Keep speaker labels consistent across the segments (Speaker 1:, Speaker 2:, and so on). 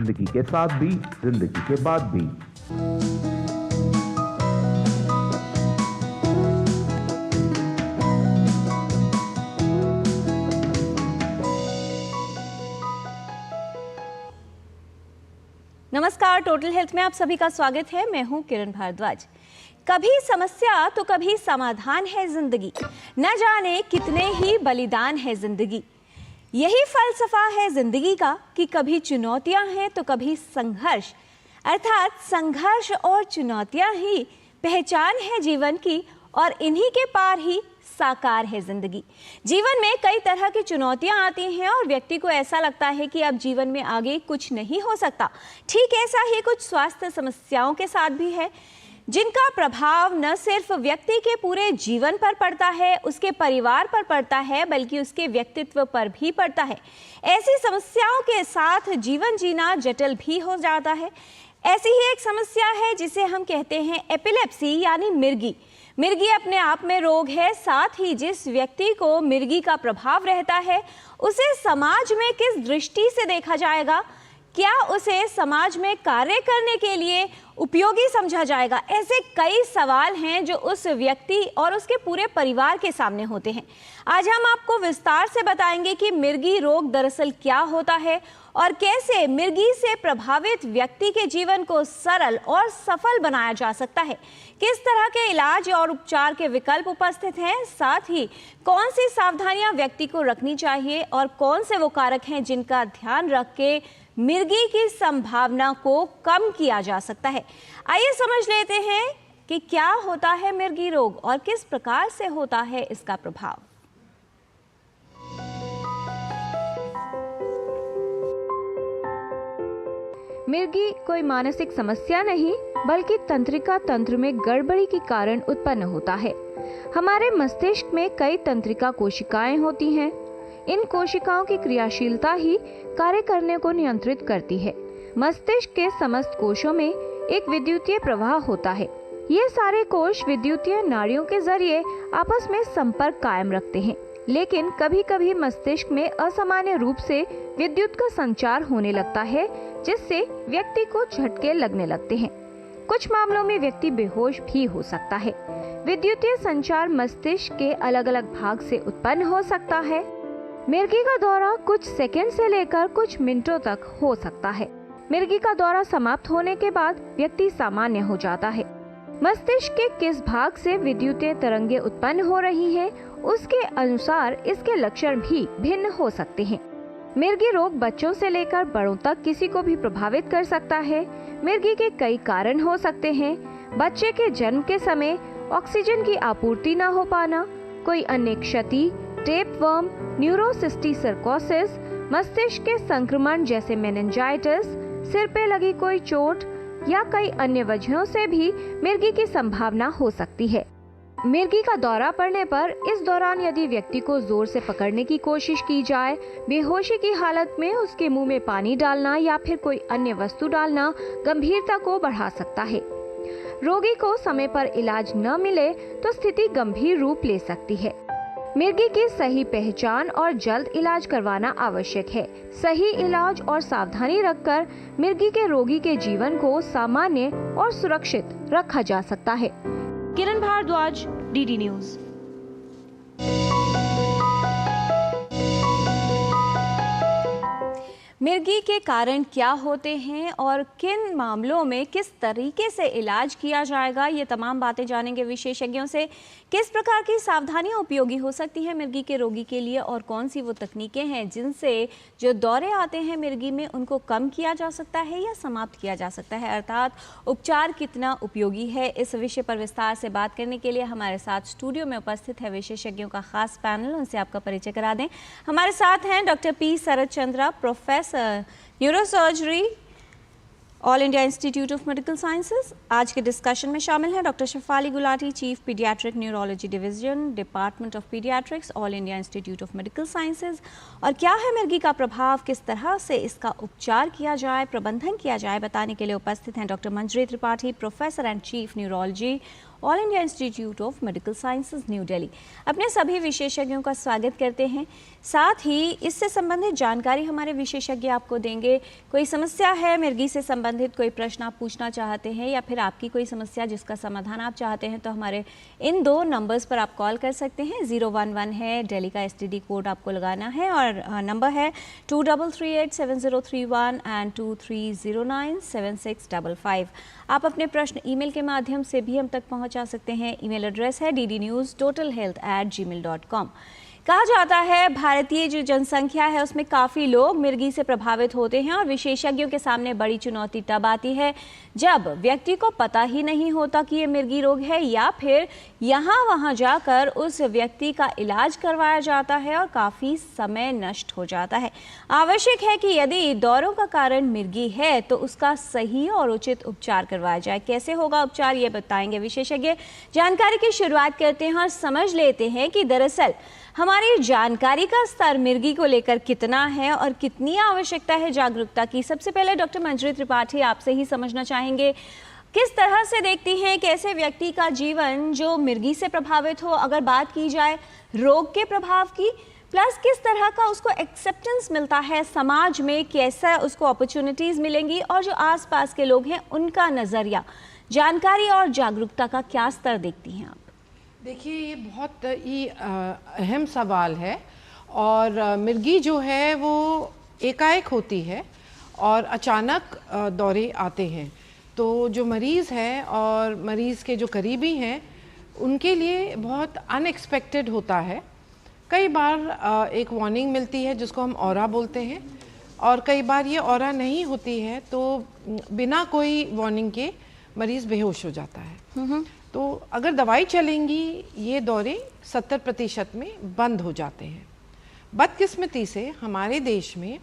Speaker 1: जिंदगी के साथ भी, जिंदगी के बाद भी।
Speaker 2: नमस्कार, टोटल हेल्थ में आप सभी का स्वागत है। मैं हूं किरण भारद्वाज। कभी समस्या तो कभी समाधान है जिंदगी, न जाने कितने ही बलिदान है जिंदगी। यही फलसफा है जिंदगी का कि कभी चुनौतियां हैं तो कभी संघर्ष, अर्थात संघर्ष और चुनौतियां ही पहचान है जीवन की, और इन्हीं के पार ही साकार है जिंदगी। जीवन में कई तरह की चुनौतियां आती हैं और व्यक्ति को ऐसा लगता है कि अब जीवन में आगे कुछ नहीं हो सकता। ठीक ऐसा ही कुछ स्वास्थ्य समस्याओं के साथ भी है, जिनका प्रभाव न सिर्फ व्यक्ति के पूरे जीवन पर पड़ता है, उसके परिवार पर पड़ता है, बल्कि उसके व्यक्तित्व पर भी पड़ता है। ऐसी समस्याओं के साथ जीवन जीना जटिल भी हो जाता है। ऐसी ही एक समस्या है जिसे हम कहते हैं एपिलेप्सी यानी मिर्गी। मिर्गी अपने आप में रोग है, साथ ही जिस व्यक्ति को मिर्गी का प्रभाव रहता है उसे समाज में किस दृष्टि से देखा जाएगा, क्या उसे समाज में कार्य करने के लिए उपयोगी समझा जाएगा, ऐसे कई सवाल हैं जो उस व्यक्ति और उसके पूरे परिवार के सामने होते हैं। आज हम आपको विस्तार से बताएंगे कि मिर्गी रोग दरअसल क्या होता है और कैसे मिर्गी से प्रभावित व्यक्ति के जीवन को सरल और सफल बनाया जा सकता है, किस तरह के इलाज और उपचार के विकल्प उपस्थित हैं, साथ ही कौन सी सावधानियां व्यक्ति को रखनी चाहिए और कौन से वो कारक हैं जिनका ध्यान रख के मिर्गी की संभावना को कम किया जा सकता है। आइए समझ लेते हैं कि क्या होता है मिर्गी रोग और किस प्रकार से होता है इसका प्रभाव। मिर्गी कोई मानसिक समस्या नहीं, बल्कि तंत्रिका तंत्र में गड़बड़ी के कारण उत्पन्न होता है। हमारे मस्तिष्क में कई तंत्रिका कोशिकाएं होती हैं। इन कोशिकाओं की क्रियाशीलता ही कार्य करने को नियंत्रित करती है। मस्तिष्क के समस्त कोशों में एक विद्युतीय प्रवाह होता है। ये सारे कोश विद्युतीय नाड़ियों के जरिए आपस में संपर्क कायम रखते हैं, लेकिन कभी कभी मस्तिष्क में असामान्य रूप से विद्युत का संचार होने लगता है, जिससे व्यक्ति को झटके लगने लगते हैं। कुछ मामलों में व्यक्ति बेहोश भी हो सकता है। विद्युतीय संचार मस्तिष्क के अलग अलग भाग से उत्पन्न हो सकता है। मिर्गी का दौरा कुछ सेकंड से लेकर कुछ मिनटों तक हो सकता है। मिर्गी का दौरा समाप्त होने के बाद व्यक्ति सामान्य हो जाता है। मस्तिष्क के किस भाग से विद्युतीय तरंगें उत्पन्न हो रही हैं, उसके अनुसार इसके लक्षण भी भिन्न हो सकते हैं। मिर्गी रोग बच्चों से लेकर बड़ों तक किसी को भी प्रभावित कर सकता है। मिर्गी के कई कारण हो सकते हैं। बच्चे के जन्म के समय ऑक्सीजन की आपूर्ति न हो पाना, कोई अन्य क्षति, टेपवर्म, न्यूरोसिस्टिसर्कोसिस, मस्तिष्क के संक्रमण जैसे मेनिंजाइटिस, सिर पे लगी कोई चोट या कई अन्य वजहों से भी मिर्गी की संभावना हो सकती है। मिर्गी का दौरा पड़ने पर इस दौरान यदि व्यक्ति को जोर से पकड़ने की कोशिश की जाए, बेहोशी की हालत में उसके मुंह में पानी डालना या फिर कोई अन्य वस्तु डालना गंभीरता को बढ़ा सकता है। रोगी को समय पर इलाज न मिले तो स्थिति गंभीर रूप ले सकती है। मिर्गी की सही पहचान और जल्द इलाज करवाना आवश्यक है। सही इलाज और सावधानी रखकर मिर्गी के रोगी के जीवन को सामान्य और सुरक्षित रखा जा सकता है। किरण भारद्वाज, डीडी न्यूज। मिर्गी के कारण क्या होते हैं और किन मामलों में किस तरीके से इलाज किया जाएगा, ये तमाम बातें जानेंगे विशेषज्ञों से। किस प्रकार की सावधानियां उपयोगी हो सकती हैं मिर्गी के रोगी के लिए और कौन सी वो तकनीकें हैं जिनसे जो दौरे आते हैं मिर्गी में उनको कम किया जा सकता है या समाप्त किया जा सकता है, अर्थात उपचार कितना उपयोगी है। इस विषय पर विस्तार से बात करने के लिए हमारे साथ स्टूडियो में उपस्थित है विशेषज्ञों का खास पैनल। उनसे आपका परिचय करा दें। हमारे साथ हैं doctor P Sharad Chandra, professor neurosurgery, all India institute of medical sciences. आज के डिस्कशन में शामिल हैं doctor Shafali Gulati, chief paediatric neurology division, department of paediatrics, all India institute of medical sciences. और क्या है मिर्गी का प्रभाव, किस तरह से इसका उपचार किया जाए, प्रबंधन किया जाए, बताने के लिए उपस्थित हैं doctor Manjari Tripathi, professor and chief neurology, all India institute of medical sciences new Delhi. अपने सभी विशेषज्ञों का स्वागत करते हैं। साथ ही इससे संबंधित जानकारी हमारे विशेषज्ञ आपको देंगे। कोई समस्या है मिर्गी से संबंधित, कोई प्रश्न आप पूछना चाहते हैं या फिर आपकी कोई समस्या जिसका समाधान आप चाहते हैं, तो हमारे इन 2 नंबर्स पर आप कॉल कर सकते हैं। 011 है दिल्ली का STD कोड आपको लगाना है और नंबर है 23387031 एंड 23097655। आप अपने प्रश्न ईमेल के माध्यम से भी हम तक पहुंचा सकते हैं। ईमेल एड्रेस है ddnewstotalhealth@gmail.com। कहा जाता है भारतीय जो जनसंख्या है उसमें काफ़ी लोग मिर्गी से प्रभावित होते हैं और विशेषज्ञों के सामने बड़ी चुनौती तब आती है जब व्यक्ति को पता ही नहीं होता कि ये मिर्गी रोग है या फिर वहाँ जाकर उस व्यक्ति का इलाज करवाया जाता है और काफ़ी समय नष्ट हो जाता है। आवश्यक है कि यदि दौरों का कारण मिर्गी है तो उसका सही और उचित उपचार करवाया जाए। कैसे होगा उपचार ये बताएंगे विशेषज्ञ। जानकारी की शुरुआत करते हैं और समझ लेते हैं कि दरअसल हमारी जानकारी का स्तर मिर्गी को लेकर कितना है और कितनी आवश्यकता है जागरूकता की। सबसे पहले डॉक्टर मंजरी त्रिपाठी आपसे ही समझना चाहेंगे, किस तरह से देखती हैं कैसे व्यक्ति का जीवन जो मिर्गी से प्रभावित हो, अगर बात की जाए रोग के प्रभाव की, प्लस किस तरह का उसको एक्सेप्टेंस मिलता है समाज में, कैसा उसको अपॉर्चुनिटीज़ मिलेंगी और जो आसपास के लोग हैं उनका नज़रिया, जानकारी और जागरूकता का क्या स्तर देखती हैं आप?
Speaker 3: देखिए, ये बहुत ही अहम सवाल है और मिर्गी जो है वो एकाएक होती है और अचानक दौरे आते हैं। तो जो मरीज़ है और मरीज़ के जो करीबी हैं उनके लिए बहुत अनएक्सपेक्टेड होता है। कई बार एक वार्निंग मिलती है जिसको हम ऑरा बोलते हैं और कई बार ये ऑरा नहीं होती है तो बिना कोई वार्निंग के मरीज़ बेहोश हो जाता है। तो अगर दवाई चलेंगी ये दौरे 70% में बंद हो जाते हैं। बदकिस्मती से हमारे देश में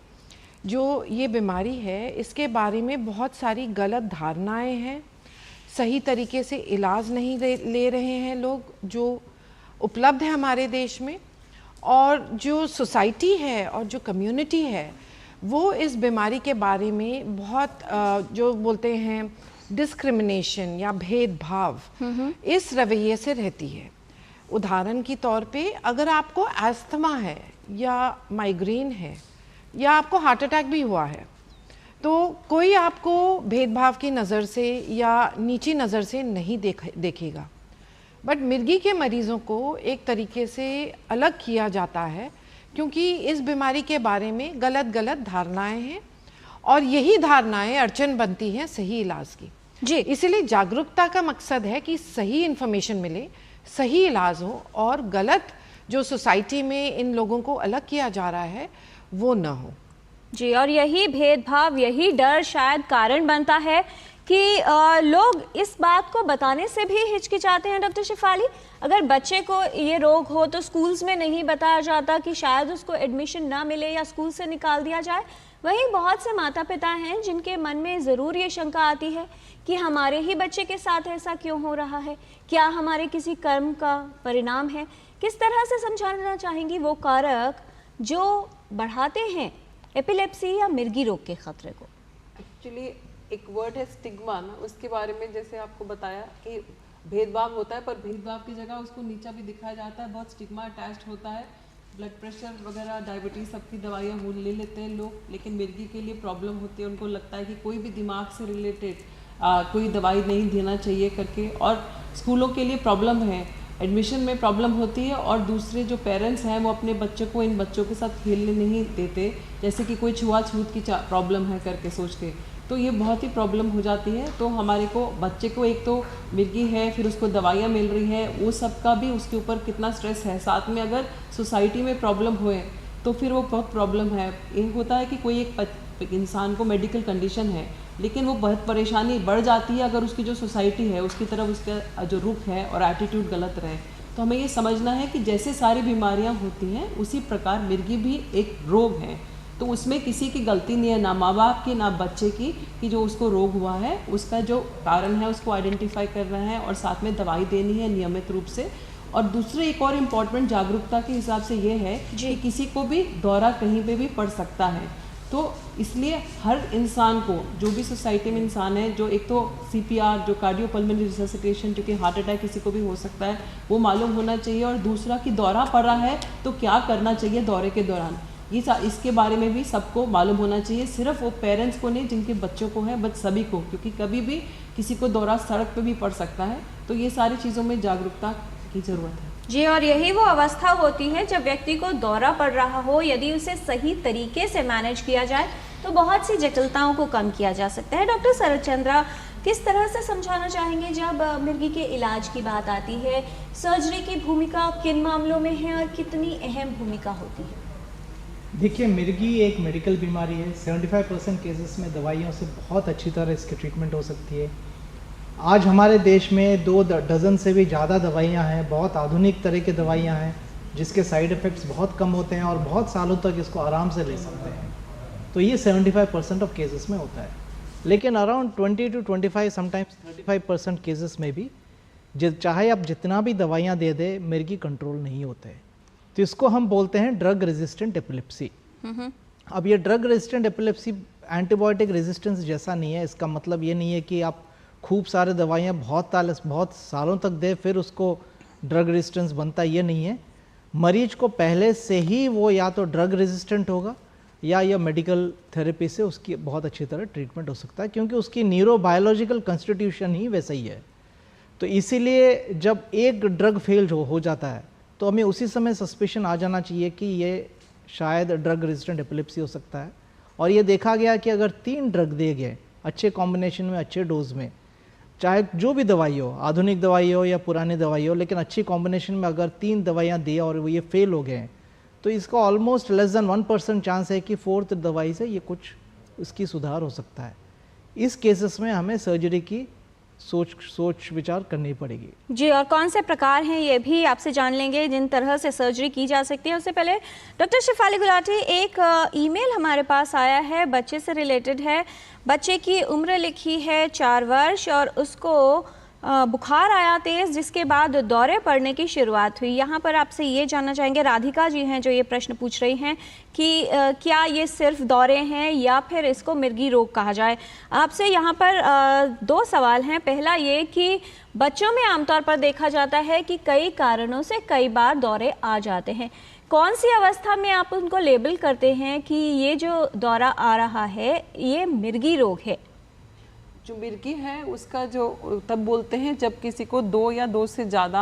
Speaker 3: जो ये बीमारी है इसके बारे में बहुत सारी गलत धारणाएं हैं। सही तरीके से इलाज नहीं ले रहे हैं लोग जो उपलब्ध है हमारे देश में, और जो सोसाइटी है और जो कम्युनिटी है वो इस बीमारी के बारे में बहुत जो बोलते हैं डिस्क्रिमिनेशन या भेदभाव इस रवैये से रहती है। उदाहरण के तौर पे अगर आपको अस्थमा है या माइग्रेन है या आपको हार्ट अटैक भी हुआ है तो कोई आपको भेदभाव की नज़र से या नीची नज़र से नहीं देखेगा। बट मिर्गी के मरीज़ों को एक तरीके से अलग किया जाता है क्योंकि इस बीमारी के बारे में गलत धारणाएं हैं और यही धारणाएं अड़चन बनती हैं सही इलाज की। जी, इसलिए जागरूकता का मकसद है कि सही इन्फॉर्मेशन मिले, सही इलाज हो और गलत जो सोसाइटी में इन लोगों को अलग किया जा रहा है वो न हो।
Speaker 2: जी, और यही भेदभाव, यही डर शायद कारण बनता है कि लोग इस बात को बताने से भी हिचकिचाते हैं। डॉक्टर शिफाली, अगर बच्चे को ये रोग हो तो स्कूल्स में नहीं बताया जाता कि शायद उसको एडमिशन ना मिले या स्कूल से निकाल दिया जाए। वहीं बहुत से माता पिता हैं जिनके मन में ज़रूर ये शंका आती है कि हमारे ही बच्चे के साथ ऐसा क्यों हो रहा है, क्या हमारे किसी कर्म का परिणाम है। किस तरह से समझाना चाहेंगी वो कारक जो बढ़ाते हैं एपिलेप्सी या मिर्गी रोग के खतरे को?
Speaker 4: एक्चुअली एक वर्ड है स्टिग्मा ना, उसके बारे में जैसे आपको बताया कि भेदभाव होता है पर भेदभाव की जगह उसको नीचा भी दिखाया जाता है, बहुत स्टिग्मा अटैच्ड होता है। ब्लड प्रेशर वगैरह, डायबिटीज़, सबकी दवाइयाँ वो ले लेते हैं लोग, लेकिन मिर्गी के लिए प्रॉब्लम होती है। उनको लगता है कि कोई भी दिमाग से रिलेटेड कोई दवाई नहीं देना चाहिए करके। और स्कूलों के लिए प्रॉब्लम है, एडमिशन में प्रॉब्लम होती है और दूसरे जो पेरेंट्स हैं वो अपने बच्चों को इन बच्चों के साथ खेलने नहीं देते, जैसे कि कोई छुआछूत की प्रॉब्लम है करके सोच के, तो ये बहुत ही प्रॉब्लम हो जाती है। तो हमारे को बच्चे को एक तो मिर्गी है, फिर उसको दवाइयाँ मिल रही है, वो सब का भी उसके ऊपर कितना स्ट्रेस है। साथ में अगर सोसाइटी में प्रॉब्लम होए तो फिर वो बहुत प्रॉब्लम है। ये होता है कि कोई एक इंसान को मेडिकल कंडीशन है लेकिन वो बहुत परेशानी बढ़ जाती है अगर उसकी जो सोसाइटी है उसकी तरफ उसका जो रुख है और एटीट्यूड गलत रहे। तो हमें ये समझना है कि जैसे सारी बीमारियां होती हैं उसी प्रकार मिर्गी भी एक रोग है। तो उसमें किसी की गलती नहीं है, ना माँ बाप की ना बच्चे की, कि जो उसको रोग हुआ है उसका जो कारण है उसको आइडेंटिफाई करना है और साथ में दवाई देनी है नियमित रूप से। और दूसरे एक और इम्पॉर्टेंट जागरूकता के हिसाब से ये है कि किसी को भी दौरा कहीं पे भी पड़ सकता है। तो इसलिए हर इंसान को, जो भी सोसाइटी में इंसान है, जो एक तो CPR जो कार्डियोपल्मोनरी रिससिटेशन, क्योंकि हार्ट अटैक किसी को भी हो सकता है, वो मालूम होना चाहिए। और दूसरा कि दौरा पड़ रहा है तो क्या करना चाहिए दौरे के दौरान, ये इसके बारे में भी सबको मालूम होना चाहिए। सिर्फ वो पेरेंट्स को नहीं जिनके बच्चों को है, बट सभी को, क्योंकि कभी भी किसी को दौरा सड़क पे भी पड़ सकता है। तो ये सारी चीज़ों में जागरूकता की ज़रूरत है।
Speaker 2: जी, और यही वो अवस्था होती है जब व्यक्ति को दौरा पड़ रहा हो, यदि उसे सही तरीके से मैनेज किया जाए तो बहुत सी जटिलताओं को कम किया जा सकता है। डॉक्टर शरद चंद्रा, किस तरह से समझाना चाहेंगे जब मिर्गी के इलाज की बात आती है, सर्जरी की भूमिका किन मामलों में है और कितनी अहम भूमिका होती है?
Speaker 5: देखिए, मिर्गी एक मेडिकल बीमारी है। 75% केसेस में दवाइयों से बहुत अच्छी तरह इसकी ट्रीटमेंट हो सकती है। आज हमारे देश में 2 डज़न से भी ज़्यादा दवाइयाँ हैं, बहुत आधुनिक तरह की दवाइयाँ हैं जिसके साइड इफ़ेक्ट्स बहुत कम होते हैं और बहुत सालों तक इसको आराम से ले सकते हैं। तो ये 75% ऑफ केसेस में होता है। लेकिन अराउंड 20 to 25 समटाइम्स 35% केसेस में भी चाहे आप जितना भी दवाइयाँ दे दे, मिर्गी कंट्रोल नहीं होते हैं। तो इसको हम बोलते हैं ड्रग रेजिस्टेंट एपिलेप्सी। अब ये drug resistant epilepsy antibiotic resistance जैसा नहीं है। इसका मतलब ये नहीं है कि आप खूब सारे दवाइयाँ बहुत सालों तक दे फिर उसको ड्रग रेजिस्टेंस बनता, ये नहीं है। मरीज को पहले से ही वो या तो ड्रग रेजिस्टेंट होगा या मेडिकल थेरेपी से उसकी बहुत अच्छी तरह ट्रीटमेंट हो सकता है, क्योंकि उसकी न्यूरोबायोलॉजिकल कॉन्स्टिट्यूशन ही वैसा ही है। तो इसीलिए जब एक ड्रग फेल हो जाता है तो हमें उसी समय सस्पिशन आ जाना चाहिए कि ये शायद ड्रग रेजिस्टेंट एपिलेप्सी हो सकता है। और ये देखा गया कि अगर 3 ड्रग दिए गए अच्छे कॉम्बिनेशन में, अच्छे डोज में, चाहे जो भी दवाई हो, आधुनिक दवाई हो या पुरानी दवाई हो, लेकिन अच्छी कॉम्बिनेशन में अगर 3 दवाइयाँ दी और वो ये फेल हो गए हैं तो इसका ऑलमोस्ट लेस देन 1% चांस है कि 4th दवाई से ये कुछ इसकी सुधार हो सकता है। इस केसेस में हमें सर्जरी की सोच विचार करनी पड़ेगी।
Speaker 2: जी, और कौन से प्रकार हैं ये भी आपसे जान लेंगे जिन तरह से सर्जरी की जा सकती है। उससे पहले डॉक्टर शेफाली गुलाटी, एक ईमेल हमारे पास आया है, बच्चे से रिलेटेड है। बच्चे की उम्र लिखी है 4 वर्ष और उसको बुखार आया तेज़, जिसके बाद दौरे पड़ने की शुरुआत हुई। यहाँ पर आपसे ये जानना चाहेंगे, राधिका जी हैं जो ये प्रश्न पूछ रही हैं कि क्या ये सिर्फ दौरे हैं या फिर इसको मिर्गी रोग कहा जाए। आपसे यहाँ पर 2 सवाल हैं। पहला ये कि बच्चों में आमतौर पर देखा जाता है कि कई कारणों से कई बार दौरे आ जाते हैं, कौन सी अवस्था में आप उनको लेबल करते हैं कि ये जो दौरा आ रहा है ये मिर्गी रोग है?
Speaker 4: जो मिर्गी है उसका जो तब बोलते हैं जब किसी को 2 या 2 से ज़्यादा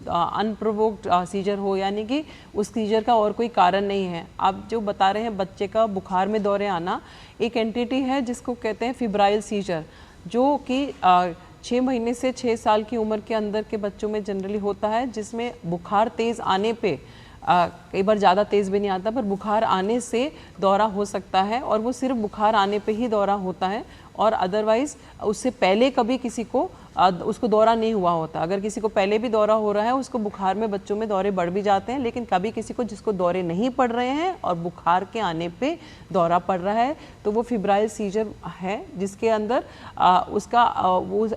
Speaker 4: अनप्रोवोक्ड सीजर हो, यानी कि उस सीजर का और कोई कारण नहीं है। आप जो बता रहे हैं बच्चे का बुखार में दौरे आना, एक एंटिटी है जिसको कहते हैं फिब्राइल सीजर, जो कि 6 महीने से 6 साल की उम्र के अंदर के बच्चों में जनरली होता है, जिसमें बुखार तेज़ आने पे कई बार ज़्यादा तेज़ भी नहीं आता, पर बुखार आने से दौरा हो सकता है। और वो सिर्फ बुखार आने पे ही दौरा होता है और अदरवाइज़ उससे पहले कभी किसी को उसको दौरा नहीं हुआ होता। अगर किसी को पहले भी दौरा हो रहा है, उसको बुखार में बच्चों में दौरे बढ़ भी जाते हैं। लेकिन कभी किसी को जिसको दौरे नहीं पड़ रहे हैं और बुखार के आने पे दौरा पड़ रहा है, तो वो फिब्राइल सीजर है, जिसके अंदर उसका वो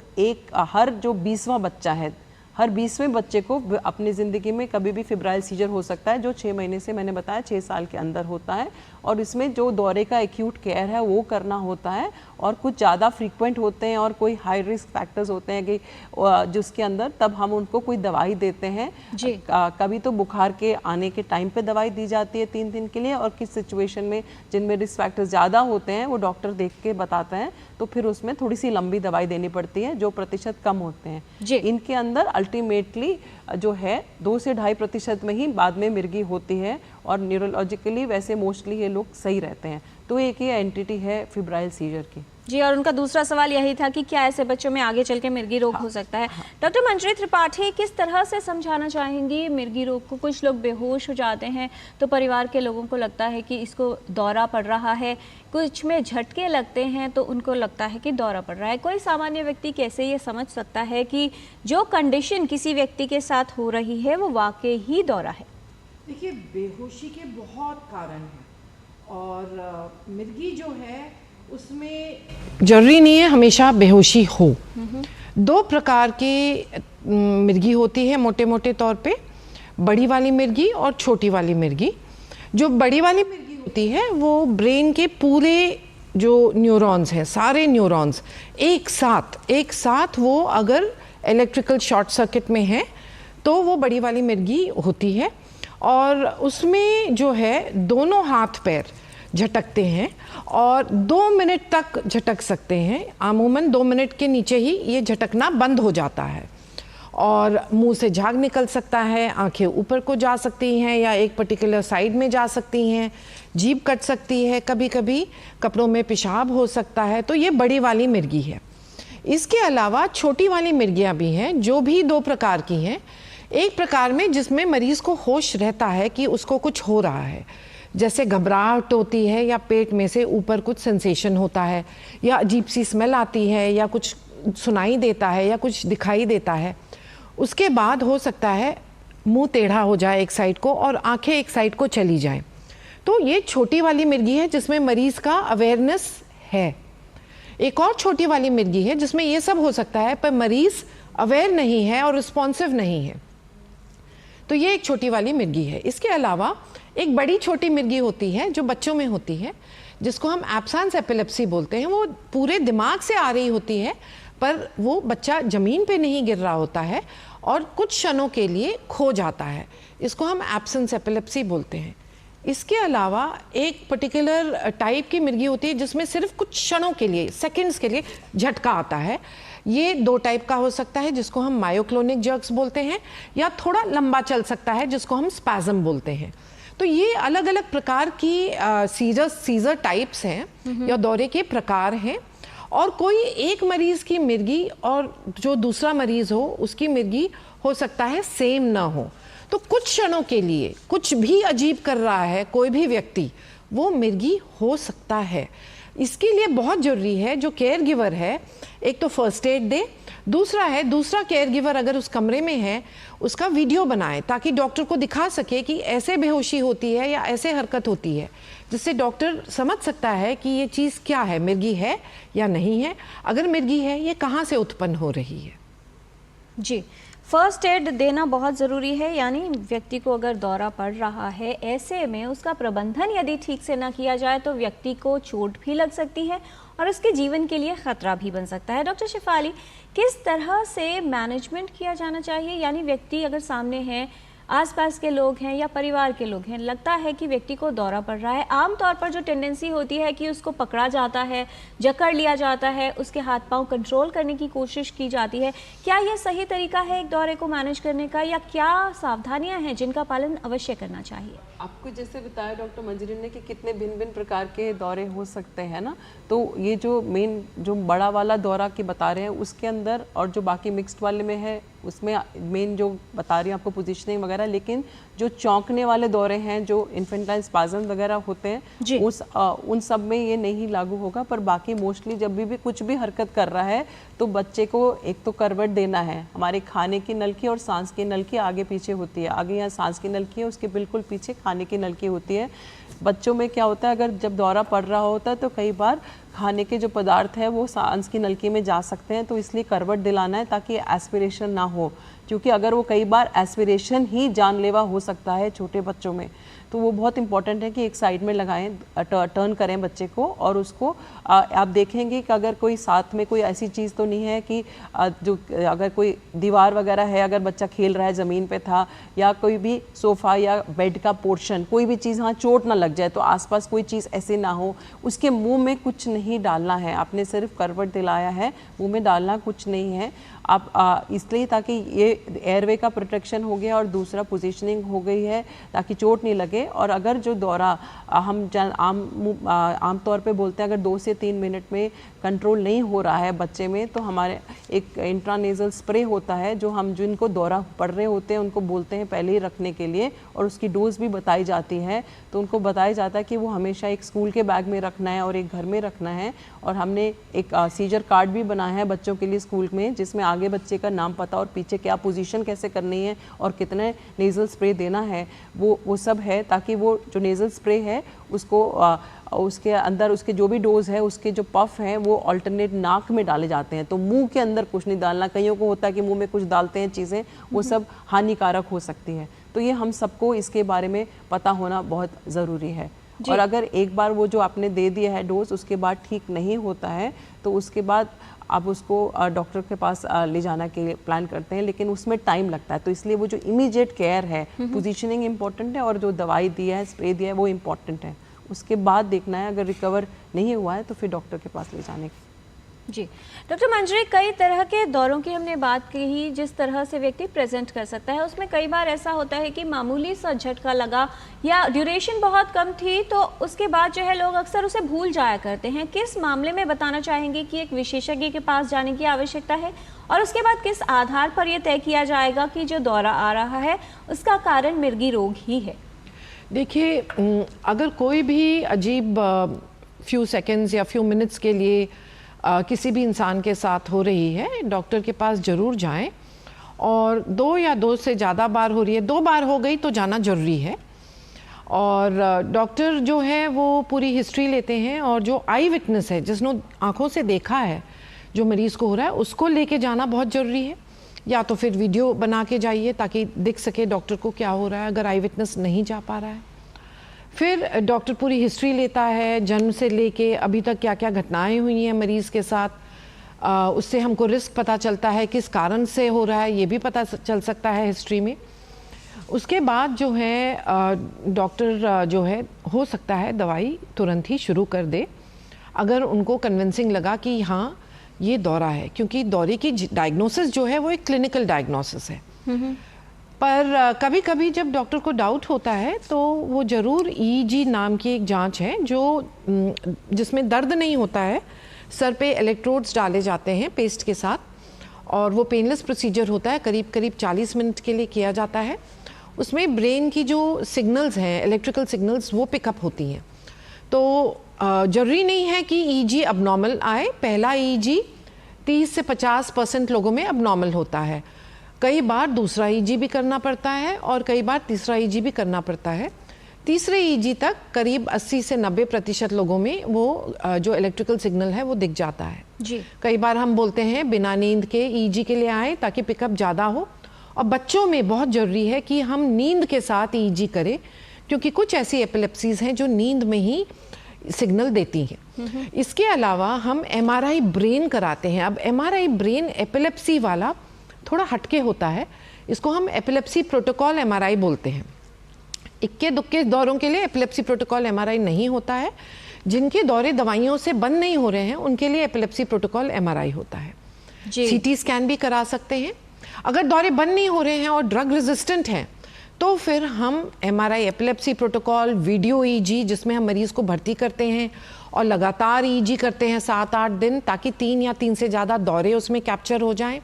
Speaker 4: हर जो 20वां बच्चा है, हर 20वें बच्चे को अपनी ज़िंदगी में कभी भी फिब्राइल सीजर हो सकता है, जो 6 महीने से मैंने बताया 6 साल के अंदर होता है। और इसमें जो दौरे का एक्यूट केयर है वो करना होता है, और कुछ ज़्यादा फ्रीक्वेंट होते हैं और कोई हाई रिस्क फैक्टर्स होते हैं कि जिसके अंदर तब हम उनको कोई दवाई देते हैं। कभी तो बुखार के आने के टाइम पे दवाई दी जाती है 3 दिन के लिए, और किस सिचुएशन में जिनमें रिस्क फैक्टर्स ज़्यादा होते हैं वो डॉक्टर देख के बताते हैं, तो फिर उसमें थोड़ी सी लंबी दवाई देनी पड़ती है जो प्रतिशत कम होते हैं। इनके अंदर अल्टीमेटली जो है 2 से 2.5% में ही बाद में मिर्गी होती है, और न्यूरोलॉजिकली वैसे मोस्टली ये लोग सही रहते हैं। तो एक ये एंटिटी है फिब्राइल सीजर की।
Speaker 2: जी, और उनका दूसरा सवाल यही था कि क्या ऐसे बच्चों में आगे चल के मिर्गी रोग हो सकता है। डॉक्टर मंजरी त्रिपाठी, किस तरह से समझाना चाहेंगी मिर्गी रोग को? कुछ लोग बेहोश हो जाते हैं तो परिवार के लोगों को लगता है कि इसको दौरा पड़ रहा है, कुछ में झटके लगते हैं तो उनको लगता है कि दौरा पड़ रहा है। कोई सामान्य व्यक्ति कैसे ये समझ सकता है कि जो कंडीशन किसी व्यक्ति के साथ हो रही है वो वाकई ही दौरा है?
Speaker 3: देखिए, बेहोशी के बहुत कारण हैं, और मिर्गी जो है उसमें जरूरी नहीं है हमेशा बेहोशी हो। 2 प्रकार की मिर्गी होती है मोटे मोटे तौर पे, बड़ी वाली मिर्गी और छोटी वाली मिर्गी। जो बड़ी वाली मिर्गी होती है वो ब्रेन के पूरे जो न्यूरॉन्स हैं, सारे न्यूरॉन्स एक साथ वो अगर इलेक्ट्रिकल शॉर्ट सर्किट में है तो वो बड़ी वाली मिर्गी होती है। और उसमें जो है दोनों हाथ पैर झटकते हैं और 2 मिनट तक झटक सकते हैं। अमूमन 2 मिनट के नीचे ही ये झटकना बंद हो जाता है और मुंह से झाग निकल सकता है, आंखें ऊपर को जा सकती हैं या एक पर्टिकुलर साइड में जा सकती हैं, जीभ कट सकती है, कभी कभी कपड़ों में पेशाब हो सकता है। तो ये बड़ी वाली मिर्गी है। इसके अलावा छोटी वाली मिर्गियाँ भी हैं जो भी 2 प्रकार की हैं। एक प्रकार में जिसमें मरीज़ को होश रहता है कि उसको कुछ हो रहा है, जैसे घबराहट होती है या पेट में से ऊपर कुछ सेंसेशन होता है या अजीब सी स्मेल आती है या कुछ सुनाई देता है या कुछ दिखाई देता है। उसके बाद हो सकता है मुंह टेढ़ा हो जाए एक साइड को और आंखें एक साइड को चली जाएं। तो ये छोटी वाली मिर्गी है जिसमें मरीज़ का अवेयरनेस है। एक और छोटी वाली मिर्गी है जिसमें ये सब हो सकता है पर मरीज़ अवेयर नहीं है और रिस्पॉन्सिव नहीं है। तो ये एक छोटी वाली मिर्गी है। इसके अलावा एक बड़ी छोटी मिर्गी होती है जो बच्चों में होती है, जिसको हम एब्सेंस एपिलेप्सी बोलते हैं। वो पूरे दिमाग से आ रही होती है पर वो बच्चा ज़मीन पे नहीं गिर रहा होता है और कुछ क्षणों के लिए खो जाता है। इसको हम एब्सेंस एपिलेप्सी बोलते हैं। इसके अलावा एक पर्टिकुलर टाइप की मिर्गी होती है जिसमें सिर्फ कुछ क्षणों के लिए, सेकंड्स के लिए झटका आता है। ये 2 टाइप का हो सकता है जिसको हम मायोक्लोनिक जर्क्स बोलते हैं, या थोड़ा लंबा चल सकता है जिसको हम स्पैज़म बोलते हैं। तो ये अलग अलग प्रकार की सीजर टाइप्स हैं या दौरे के प्रकार हैं। और कोई एक मरीज़ की मिर्गी और जो दूसरा मरीज़ हो उसकी मिर्गी हो सकता है सेम ना हो। तो कुछ क्षणों के लिए कुछ भी अजीब कर रहा है कोई भी व्यक्ति, वो मिर्गी हो सकता है। इसके लिए बहुत ज़रूरी है जो केयर गिवर है, एक तो फर्स्ट एड दे, दूसरा केयर गिवर अगर उस कमरे में है उसका वीडियो बनाए ताकि डॉक्टर को दिखा सके कि ऐसे बेहोशी होती है या ऐसे हरकत होती है, जिससे डॉक्टर समझ सकता है कि ये चीज़ क्या है, मिर्गी है या नहीं है। अगर मिर्गी है ये कहाँ से उत्पन्न हो रही है।
Speaker 2: जी, फर्स्ट एड देना बहुत ज़रूरी है। यानी व्यक्ति को अगर दौरा पड़ रहा है, ऐसे में उसका प्रबंधन यदि ठीक से ना किया जाए तो व्यक्ति को चोट भी लग सकती है और उसके जीवन के लिए ख़तरा भी बन सकता है। डॉक्टर शिफाली, किस तरह से मैनेजमेंट किया जाना चाहिए? यानी व्यक्ति अगर सामने है, आसपास के लोग हैं या परिवार के लोग हैं, लगता है कि व्यक्ति को दौरा पड़ रहा है, आमतौर पर जो टेंडेंसी होती है कि उसको पकड़ा जाता है, जकड़ लिया जाता है, उसके हाथ पांव कंट्रोल करने की कोशिश की जाती है। क्या यह सही तरीका है एक दौरे को मैनेज करने का, या क्या सावधानियां हैं जिनका पालन अवश्य करना चाहिए?
Speaker 4: आपको जैसे बताया डॉक्टर मंजरी ने कि कितने भिन्न भिन्न प्रकार के दौरे हो सकते हैं ना, तो ये जो मेन जो बड़ा वाला दौरा के बता रहे हैं उसके अंदर, और जो बाकी मिक्स्ड वाले में है उसमें मेन जो बता रही हूँ आपको पोजीशनिंग वगैरह, लेकिन जो चौंकने वाले दौरे हैं जो इन्फेंटाइल स्पाज़म वगैरह होते हैं उन सब में ये नहीं लागू होगा। पर बाकी मोस्टली जब भी कुछ भी हरकत कर रहा है तो बच्चे को एक तो करवट देना है। हमारे खाने की नलकी और सांस की नलकी आगे पीछे होती है, आगे यहाँ सांस की नलकी है, उसके बिल्कुल पीछे खाने की नलकी होती है। बच्चों में क्या होता है, अगर जब दौरा पड़ रहा होता है तो कई बार खाने के जो पदार्थ है वो सांस की नलकी में जा सकते हैं, तो इसलिए करवट दिलाना है ताकि एस्पिरेशन ना हो, क्योंकि अगर वो कई बार एस्पिरेशन ही जानलेवा हो सकता है छोटे बच्चों में। तो वो बहुत इंपॉर्टेंट है कि एक साइड में लगाएं, टर्न करें बच्चे को, और उसको आप देखेंगे कि अगर कोई साथ में कोई ऐसी चीज़ तो नहीं है कि जो अगर कोई दीवार वगैरह है, अगर बच्चा खेल रहा है ज़मीन पे था, या कोई भी सोफ़ा या बेड का पोर्शन, कोई भी चीज़ हाँ चोट ना लग जाए, तो आसपास कोई चीज़ ऐसे ना हो। उसके मुंह में कुछ नहीं डालना है, आपने सिर्फ करवट दिलाया है, मुंह में डालना कुछ नहीं है आप, इसलिए ताकि ये एयरवे का प्रोटेक्शन हो गया और दूसरा पोजीशनिंग हो गई है ताकि चोट नहीं लगे। और अगर जो दौरा हम आम तौर पे बोलते हैं अगर 2 से 3 मिनट में कंट्रोल नहीं हो रहा है बच्चे में, तो हमारे एक इंट्रानेज़ल स्प्रे होता है जो हम जिनको दौरा पड़ रहे होते हैं उनको बोलते हैं पहले ही रखने के लिए, और उसकी डोज भी बताई जाती है। तो उनको बताया जाता है कि वो हमेशा एक स्कूल के बैग में रखना है और एक घर में रखना है। और हमने एक सीजर कार्ड भी बनाया है बच्चों के लिए स्कूल में, जिसमें आगे बच्चे का नाम पता और पीछे क्या पोजीशन कैसे करनी है और कितने नेज़ल स्प्रे देना है वो सब है, ताकि वो जो नेज़ल स्प्रे है उसको उसके अंदर उसके जो भी डोज है उसके जो पफ हैं वो अल्टरनेट नाक में डाले जाते हैं। तो मुंह के अंदर कुछ नहीं डालना। कईयों को होता है कि मुंह में कुछ डालते हैं चीज़ें, वो सब हानिकारक हो सकती हैं। तो ये हम सबको इसके बारे में पता होना बहुत ज़रूरी है। और अगर एक बार वो जो आपने दे दिया है डोज उसके बाद ठीक नहीं होता है तो उसके बाद आप उसको डॉक्टर के पास ले जाना के लिए प्लान करते हैं, लेकिन उसमें टाइम लगता है। तो इसलिए वो जो इमीडिएट केयर है, पोजीशनिंग इम्पॉर्टेंट है और जो दवाई दिया है, स्प्रे दिया है, वो इम्पॉर्टेंट है। उसके बाद देखना है, अगर रिकवर नहीं हुआ है तो फिर डॉक्टर के पास ले जाने की।
Speaker 2: जी डॉक्टर मंजरी, कई तरह के दौरों की हमने बात की ही, जिस तरह से व्यक्ति प्रेजेंट कर सकता है उसमें कई बार ऐसा होता है कि मामूली सा झटका लगा या ड्यूरेशन बहुत कम थी तो उसके बाद जो है लोग अक्सर उसे भूल जाया करते हैं। किस मामले में बताना चाहेंगे कि एक विशेषज्ञ के पास जाने की आवश्यकता है और उसके बाद किस आधार पर यह तय किया जाएगा कि जो दौरा आ रहा है उसका कारण मिर्गी रोग ही है?
Speaker 3: देखिए, अगर कोई भी अजीब फ्यू सेकेंड्स या फ्यू मिनट्स के लिए किसी भी इंसान के साथ हो रही है, डॉक्टर के पास ज़रूर जाएं। और 2 या 2 से ज़्यादा बार हो रही है, 2 बार हो गई तो जाना ज़रूरी है। और डॉक्टर जो है वो पूरी हिस्ट्री लेते हैं और जो आई विटनेस है, जिसने आंखों से देखा है जो मरीज़ को हो रहा है, उसको लेके जाना बहुत ज़रूरी है। या तो फिर वीडियो बना के जाइए ताकि दिख सके डॉक्टर को क्या हो रहा है, अगर आई विटनेस नहीं जा पा रहा है। फिर डॉक्टर पूरी हिस्ट्री लेता है, जन्म से लेके अभी तक क्या क्या घटनाएं हुई हैं मरीज़ के साथ, उससे हमको रिस्क पता चलता है, किस कारण से हो रहा है ये भी पता चल सकता है हिस्ट्री में। उसके बाद जो है डॉक्टर जो है हो सकता है दवाई तुरंत ही शुरू कर दे अगर उनको कन्विंसिंग लगा कि हाँ ये दौरा है, क्योंकि दौरे की डायग्नोसिस जो है वो एक क्लिनिकल डायग्नोसिस है। पर कभी कभी जब डॉक्टर को डाउट होता है तो वो ज़रूर ईईजी नाम की एक जांच है जो जिसमें दर्द नहीं होता है, सर पे इलेक्ट्रोड्स डाले जाते हैं पेस्ट के साथ और वो पेनलेस प्रोसीजर होता है, करीब करीब 40 मिनट के लिए किया जाता है। उसमें ब्रेन की जो सिग्नल्स हैं, इलेक्ट्रिकल सिग्नल्स, वो पिकअप होती हैं। तो ज़रूरी नहीं है कि ईईजी अबनॉर्मल आए। पहला ईईजी 30 से 50% लोगों में अबनॉर्मल होता है। कई बार दूसरा ईजी भी करना पड़ता है और कई बार तीसरा ईजी भी करना पड़ता है। तीसरे ईजी तक करीब 80 से 90% लोगों में वो जो इलेक्ट्रिकल सिग्नल है वो दिख जाता है
Speaker 2: जी।
Speaker 3: कई बार हम बोलते हैं बिना नींद के ईजी के लिए आए ताकि पिकअप ज़्यादा हो। और बच्चों में बहुत ज़रूरी है कि हम नींद के साथ ईजी करें, क्योंकि कुछ ऐसी एपिलेप्सीज हैं जो नींद में ही सिग्नल देती हैं। इसके अलावा हम MRI ब्रेन कराते हैं। अब MRI ब्रेन एपिलेप्सी वाला थोड़ा हटके होता है, इसको हम एपिलेप्सी प्रोटोकॉल MRI बोलते हैं। इक्के दुक्के दौरों के लिए एपिलेप्सी प्रोटोकॉल MRI नहीं होता है। जिनके दौरे दवाइयों से बंद नहीं हो रहे हैं उनके लिए एपिलेप्सी प्रोटोकॉल MRI होता है। CT स्कैन भी करा सकते हैं। अगर दौरे बंद नहीं हो रहे हैं और ड्रग रेजिस्टेंट हैं तो फिर हम MRI epilepsy protocol, video EG जिसमें हम मरीज़ को भर्ती करते हैं और लगातार EG करते हैं 7-8 दिन ताकि 3 या 3 से ज़्यादा दौरे उसमें कैप्चर हो जाएं।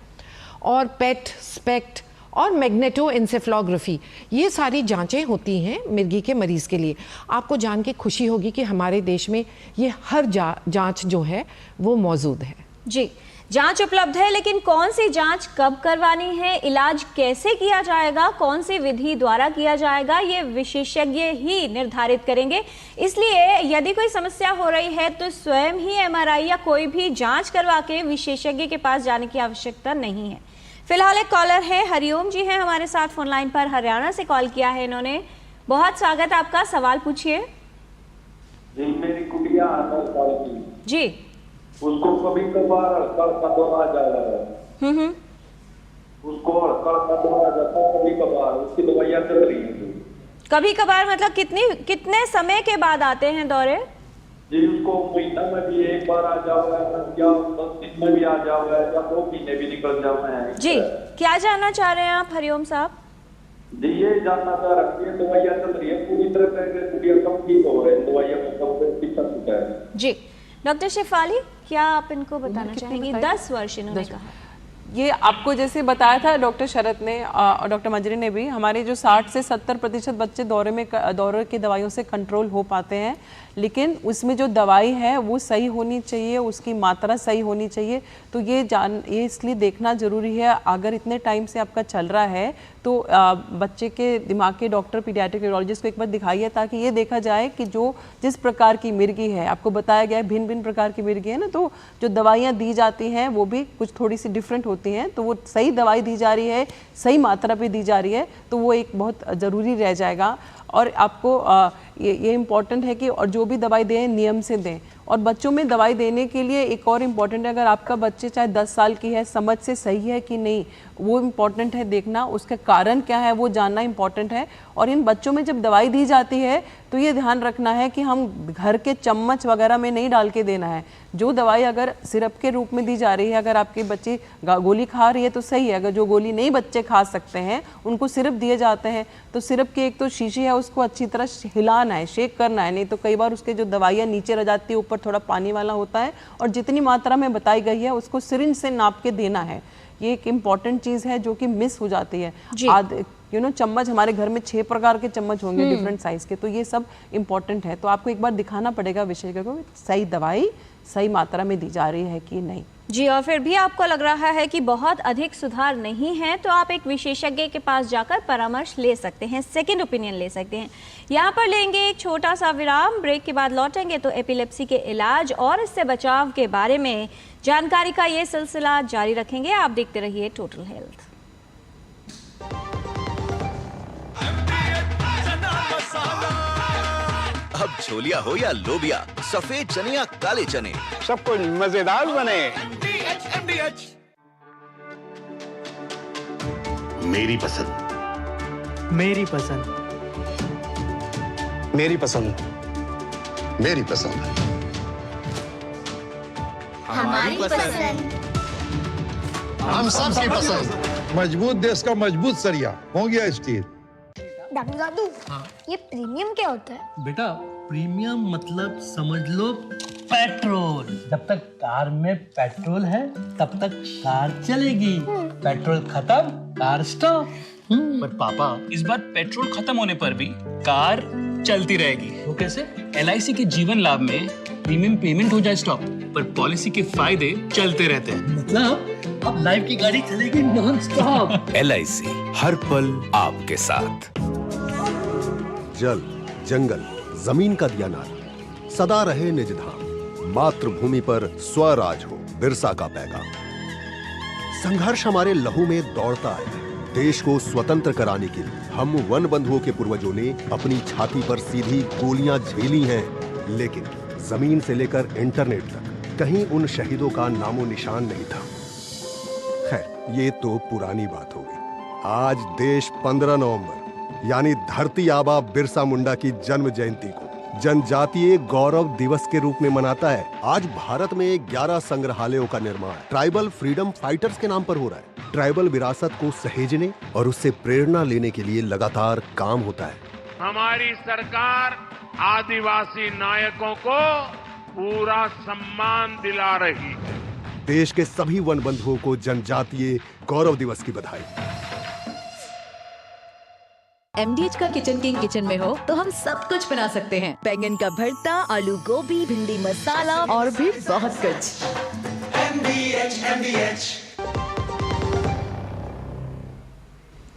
Speaker 3: और पेट, स्पेक्ट और मैग्नेटोएन्सेफेलोग्राफी, ये सारी जांचें होती हैं मिर्गी के मरीज़ के लिए। आपको जान के खुशी होगी कि हमारे देश में ये हर जांच जो है वो मौजूद है।
Speaker 2: जी, जांच उपलब्ध है, लेकिन कौन सी जांच कब करवानी है, इलाज कैसे किया जाएगा, कौन सी विधि द्वारा किया जाएगा, ये विशेषज्ञ ही निर्धारित करेंगे। इसलिए यदि कोई समस्या हो रही है तो स्वयं ही MRI या कोई भी जांच करवा के विशेषज्ञ के पास जाने की आवश्यकता नहीं है। फिलहाल एक कॉलर है, हरिओम जी हैं हमारे साथ फोन लाइन पर, हरियाणा से कॉल किया है इन्होंने। बहुत स्वागत आपका, सवाल पूछिए।
Speaker 6: जी, मेरी कुटिया 8 साल की
Speaker 2: जी,
Speaker 6: उसको कभी कभार हड़कड़ का दौरा आ जाता है। उसको हड़कड़ का दौरा आ जाता है कभी कभार, उसकी दवाइयाँ चल रही हैं।
Speaker 2: कभी कभार मतलब कितने समय के बाद आते हैं दौरे?
Speaker 6: जी, उसको महीना में भी एक बार आ जाओ या 10 दिन में भी आ जाओ या 2 महीने भी निकल जाओ है।
Speaker 2: जी, क्या जानना चाह रहे हैं आप हरिओम साहब?
Speaker 6: जी, ये जानना चाह रहा है, दवाइयाँ चल रही है पूरी तरह से, कुटिया कब ठीक हो रहे हैं, दवाइयाँ कब ठीक है? जी,
Speaker 2: डॉक्टर शेफाली, क्या आप इनको बताना चाहेंगी? 10 वर्ष इन्होंने कहा।
Speaker 4: ये आपको जैसे बताया था डॉक्टर शरद ने और डॉक्टर मंजरी ने भी, हमारे जो 60 से 70% बच्चे दौरे की दवाइयों से कंट्रोल हो पाते हैं, लेकिन उसमें जो दवाई है वो सही होनी चाहिए, उसकी मात्रा सही होनी चाहिए। तो ये इसलिए देखना ज़रूरी है। अगर इतने टाइम से आपका चल रहा है तो बच्चे के दिमाग के डॉक्टर, पीडियाट्रिक न्यूरोलॉजिस्ट को एक बार दिखाइए ताकि ये देखा जाए कि जिस प्रकार की मिर्गी है, आपको बताया गया है भिन्न भिन्न प्रकार की मिर्गी है ना, तो जो दवाइयाँ दी जाती हैं वो भी कुछ थोड़ी सी डिफरेंट होती हैं। तो वो सही दवाई दी जा रही है, सही मात्रा पे दी जा रही है, तो वो एक बहुत ज़रूरी रह जाएगा। और आपको ये इम्पॉर्टेंट है कि और जो भी दवाई दें नियम से दें। और बच्चों में दवाई देने के लिए एक और इम्पॉर्टेंट है, अगर आपका बच्चे चाहे 10 साल की है, समझ से सही है कि नहीं वो इम्पॉर्टेंट है देखना, उसका कारण क्या है वो जानना इम्पॉर्टेंट है। और इन बच्चों में जब दवाई दी जाती है तो ये ध्यान रखना है कि हम घर के चम्मच वगैरह में नहीं डाल के देना है। जो दवाई अगर सिरप के रूप में दी जा रही है, अगर आपकी बच्ची गोली खा रही है तो सही है, अगर जो गोली नहीं बच्चे खा सकते हैं उनको सिरप दिए जाते हैं तो सिरप की एक तो शीशी है उसको अच्छी तरह हिलाना है, शेक करना है, नहीं तो कई बार उसके जो दवाइयाँ नीचे रह जाती है, ऊपर थोड़ा पानी वाला होता है, और जितनी मात्रा में बताई गई है उसको सिरिंज से नाप के देना है। ये एक इम्पॉर्टेंट चीज़ है जो कि मिस हो जाती है। चम्मच हमारे घर में 6 प्रकार के चम्मच होंगे डिफरेंट साइज के, तो ये सब इम्पॉर्टेंट है। तो आपको एक बार दिखाना पड़ेगा विशेषज्ञ को सही दवाई सही मात्रा में दी जा रही है कि नहीं।
Speaker 2: जी, और फिर भी आपको लग रहा है कि बहुत अधिक सुधार नहीं है तो आप एक विशेषज्ञ के पास जाकर परामर्श ले सकते हैं, सेकंड ओपिनियन ले सकते हैं। यहाँ पर लेंगे एक छोटा सा विराम, ब्रेक के बाद लौटेंगे तो एपिलेप्सी के इलाज और इससे बचाव के बारे में जानकारी का ये सिलसिला जारी रखेंगे। आप देखते रहिए टोटल हेल्थ।
Speaker 7: अब छोलिया हो या लोबिया, सफेद चने या काले चने,
Speaker 8: सब कुछ मजेदार बने।
Speaker 9: मेरी पसंद,
Speaker 5: मेरी पसंद,
Speaker 9: मेरी पसंद, मेरी पसंद,
Speaker 10: हमारी पसंद,
Speaker 9: हम सबकी पसंद।
Speaker 8: मजबूत देश का मजबूत सरिया हो गया स्टील।
Speaker 10: डॉक्टर दादू, ये प्रीमियम क्या होता है?
Speaker 11: बेटा प्रीमियम मतलब समझ लो पेट्रोल। जब तक कार में पेट्रोल है तब तक कार चलेगी, पेट्रोल खत्म कार स्टॉप।
Speaker 12: पर पापा इस बार पेट्रोल खत्म होने पर भी कार चलती रहेगी। वो कैसे? LIC के जीवन लाभ में प्रीमियम पेमेंट हो जाए स्टॉप, पर पॉलिसी के फायदे चलते रहते हैं।
Speaker 11: मतलब अब लाइफ की गाड़ी चलेगी नॉन स्टॉप।
Speaker 7: LIC हर पल आपके साथ।
Speaker 13: जल, जंगल, जमीन का दिया नारा, सदा रहे निज धाम, मातृभूमि पर स्वराज हो बिरसा का पैगाम। संघर्ष हमारे लहू में दौड़ता है। देश को स्वतंत्र कराने के लिए हम वन बंधुओं के पूर्वजों ने अपनी छाती पर सीधी गोलियां झेली हैं, लेकिन जमीन से लेकर इंटरनेट तक कहीं उन शहीदों का नामो निशान नहीं था। खैर, ये तो पुरानी बात हो गई। आज देश 15 नवंबर यानी धरती आबा बिरसा मुंडा की जन्म जयंती को जनजातीय गौरव दिवस के रूप में मनाता है। आज भारत में 11 संग्रहालयों का निर्माण ट्राइबल फ्रीडम फाइटर्स के नाम पर हो रहा है। ट्राइबल विरासत को सहेजने और उससे प्रेरणा लेने के लिए लगातार काम होता है।
Speaker 6: हमारी सरकार आदिवासी नायकों को पूरा सम्मान दिला रही है।
Speaker 13: देश के सभी वन बंधुओं को जनजातीय गौरव दिवस की बधाई।
Speaker 14: MDH का किचन किंग किचन में हो तो हम सब कुछ बना सकते हैं। बैंगन का भरता, आलू गोभी, भिंडी मसाला और भी बहुत कुछ।
Speaker 2: MDH।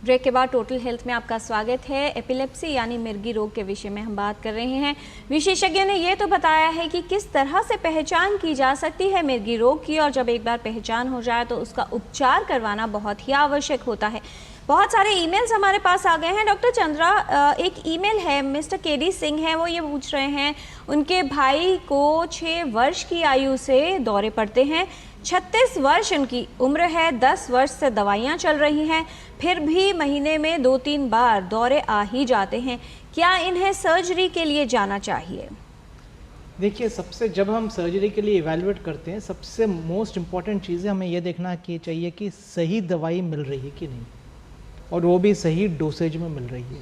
Speaker 2: ब्रेक के बाद टोटल हेल्थ में आपका स्वागत है। एपिलेप्सी यानी मिर्गी रोग के विषय में हम बात कर रहे हैं। विशेषज्ञों ने ये तो बताया है कि किस तरह से पहचान की जा सकती है मिर्गी रोग की, और जब एक बार पहचान हो जाए तो उसका उपचार करवाना बहुत ही आवश्यक होता है। बहुत सारे ईमेल्स हमारे पास आ गए हैं। डॉक्टर चंद्रा, एक ईमेल है, मिस्टर KD सिंह है, वो ये पूछ रहे हैं उनके भाई को 6 वर्ष की आयु से दौरे पड़ते हैं। 36 वर्ष उनकी उम्र है, 10 वर्ष से दवाइयाँ चल रही हैं, फिर भी महीने में 2-3 बार दौरे आ ही जाते हैं। क्या इन्हें सर्जरी के लिए जाना चाहिए?
Speaker 5: देखिए, सबसे जब हम सर्जरी के लिए इवैल्यूएट करते हैं, सबसे मोस्ट इम्पॉर्टेंट चीज़ है हमें यह देखना चाहिए कि सही दवाई मिल रही है कि नहीं, और वो भी सही डोसेज में मिल रही है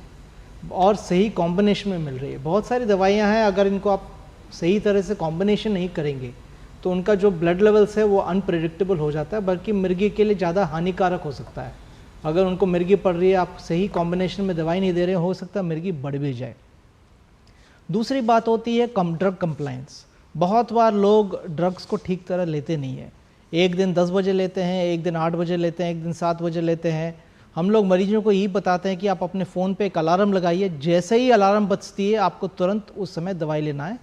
Speaker 5: और सही कॉम्बिनेशन में मिल रही है। बहुत सारी दवाइयाँ हैं, अगर इनको आप सही तरह से कॉम्बिनेशन नहीं करेंगे तो उनका जो ब्लड लेवल्स है वो अनप्रेडिक्टेबल हो जाता है, बल्कि मिर्गी के लिए ज़्यादा हानिकारक हो सकता है। अगर उनको मिर्गी पड़ रही है, आप सही कॉम्बिनेशन में दवाई नहीं दे रहे, हो सकता है मिर्गी बढ़ भी जाए। दूसरी बात होती है ड्रग कंप्लायंस। बहुत बार लोग ड्रग्स को ठीक तरह लेते नहीं है। एक दिन 10 बजे लेते हैं, एक दिन 8 बजे लेते हैं, एक दिन 7 बजे लेते हैं। हम लोग मरीजों को यही बताते हैं कि आप अपने फ़ोन पे एक अलार्म लगाइए, जैसे ही अलार्म बजती है आपको तुरंत उस समय दवाई लेना है।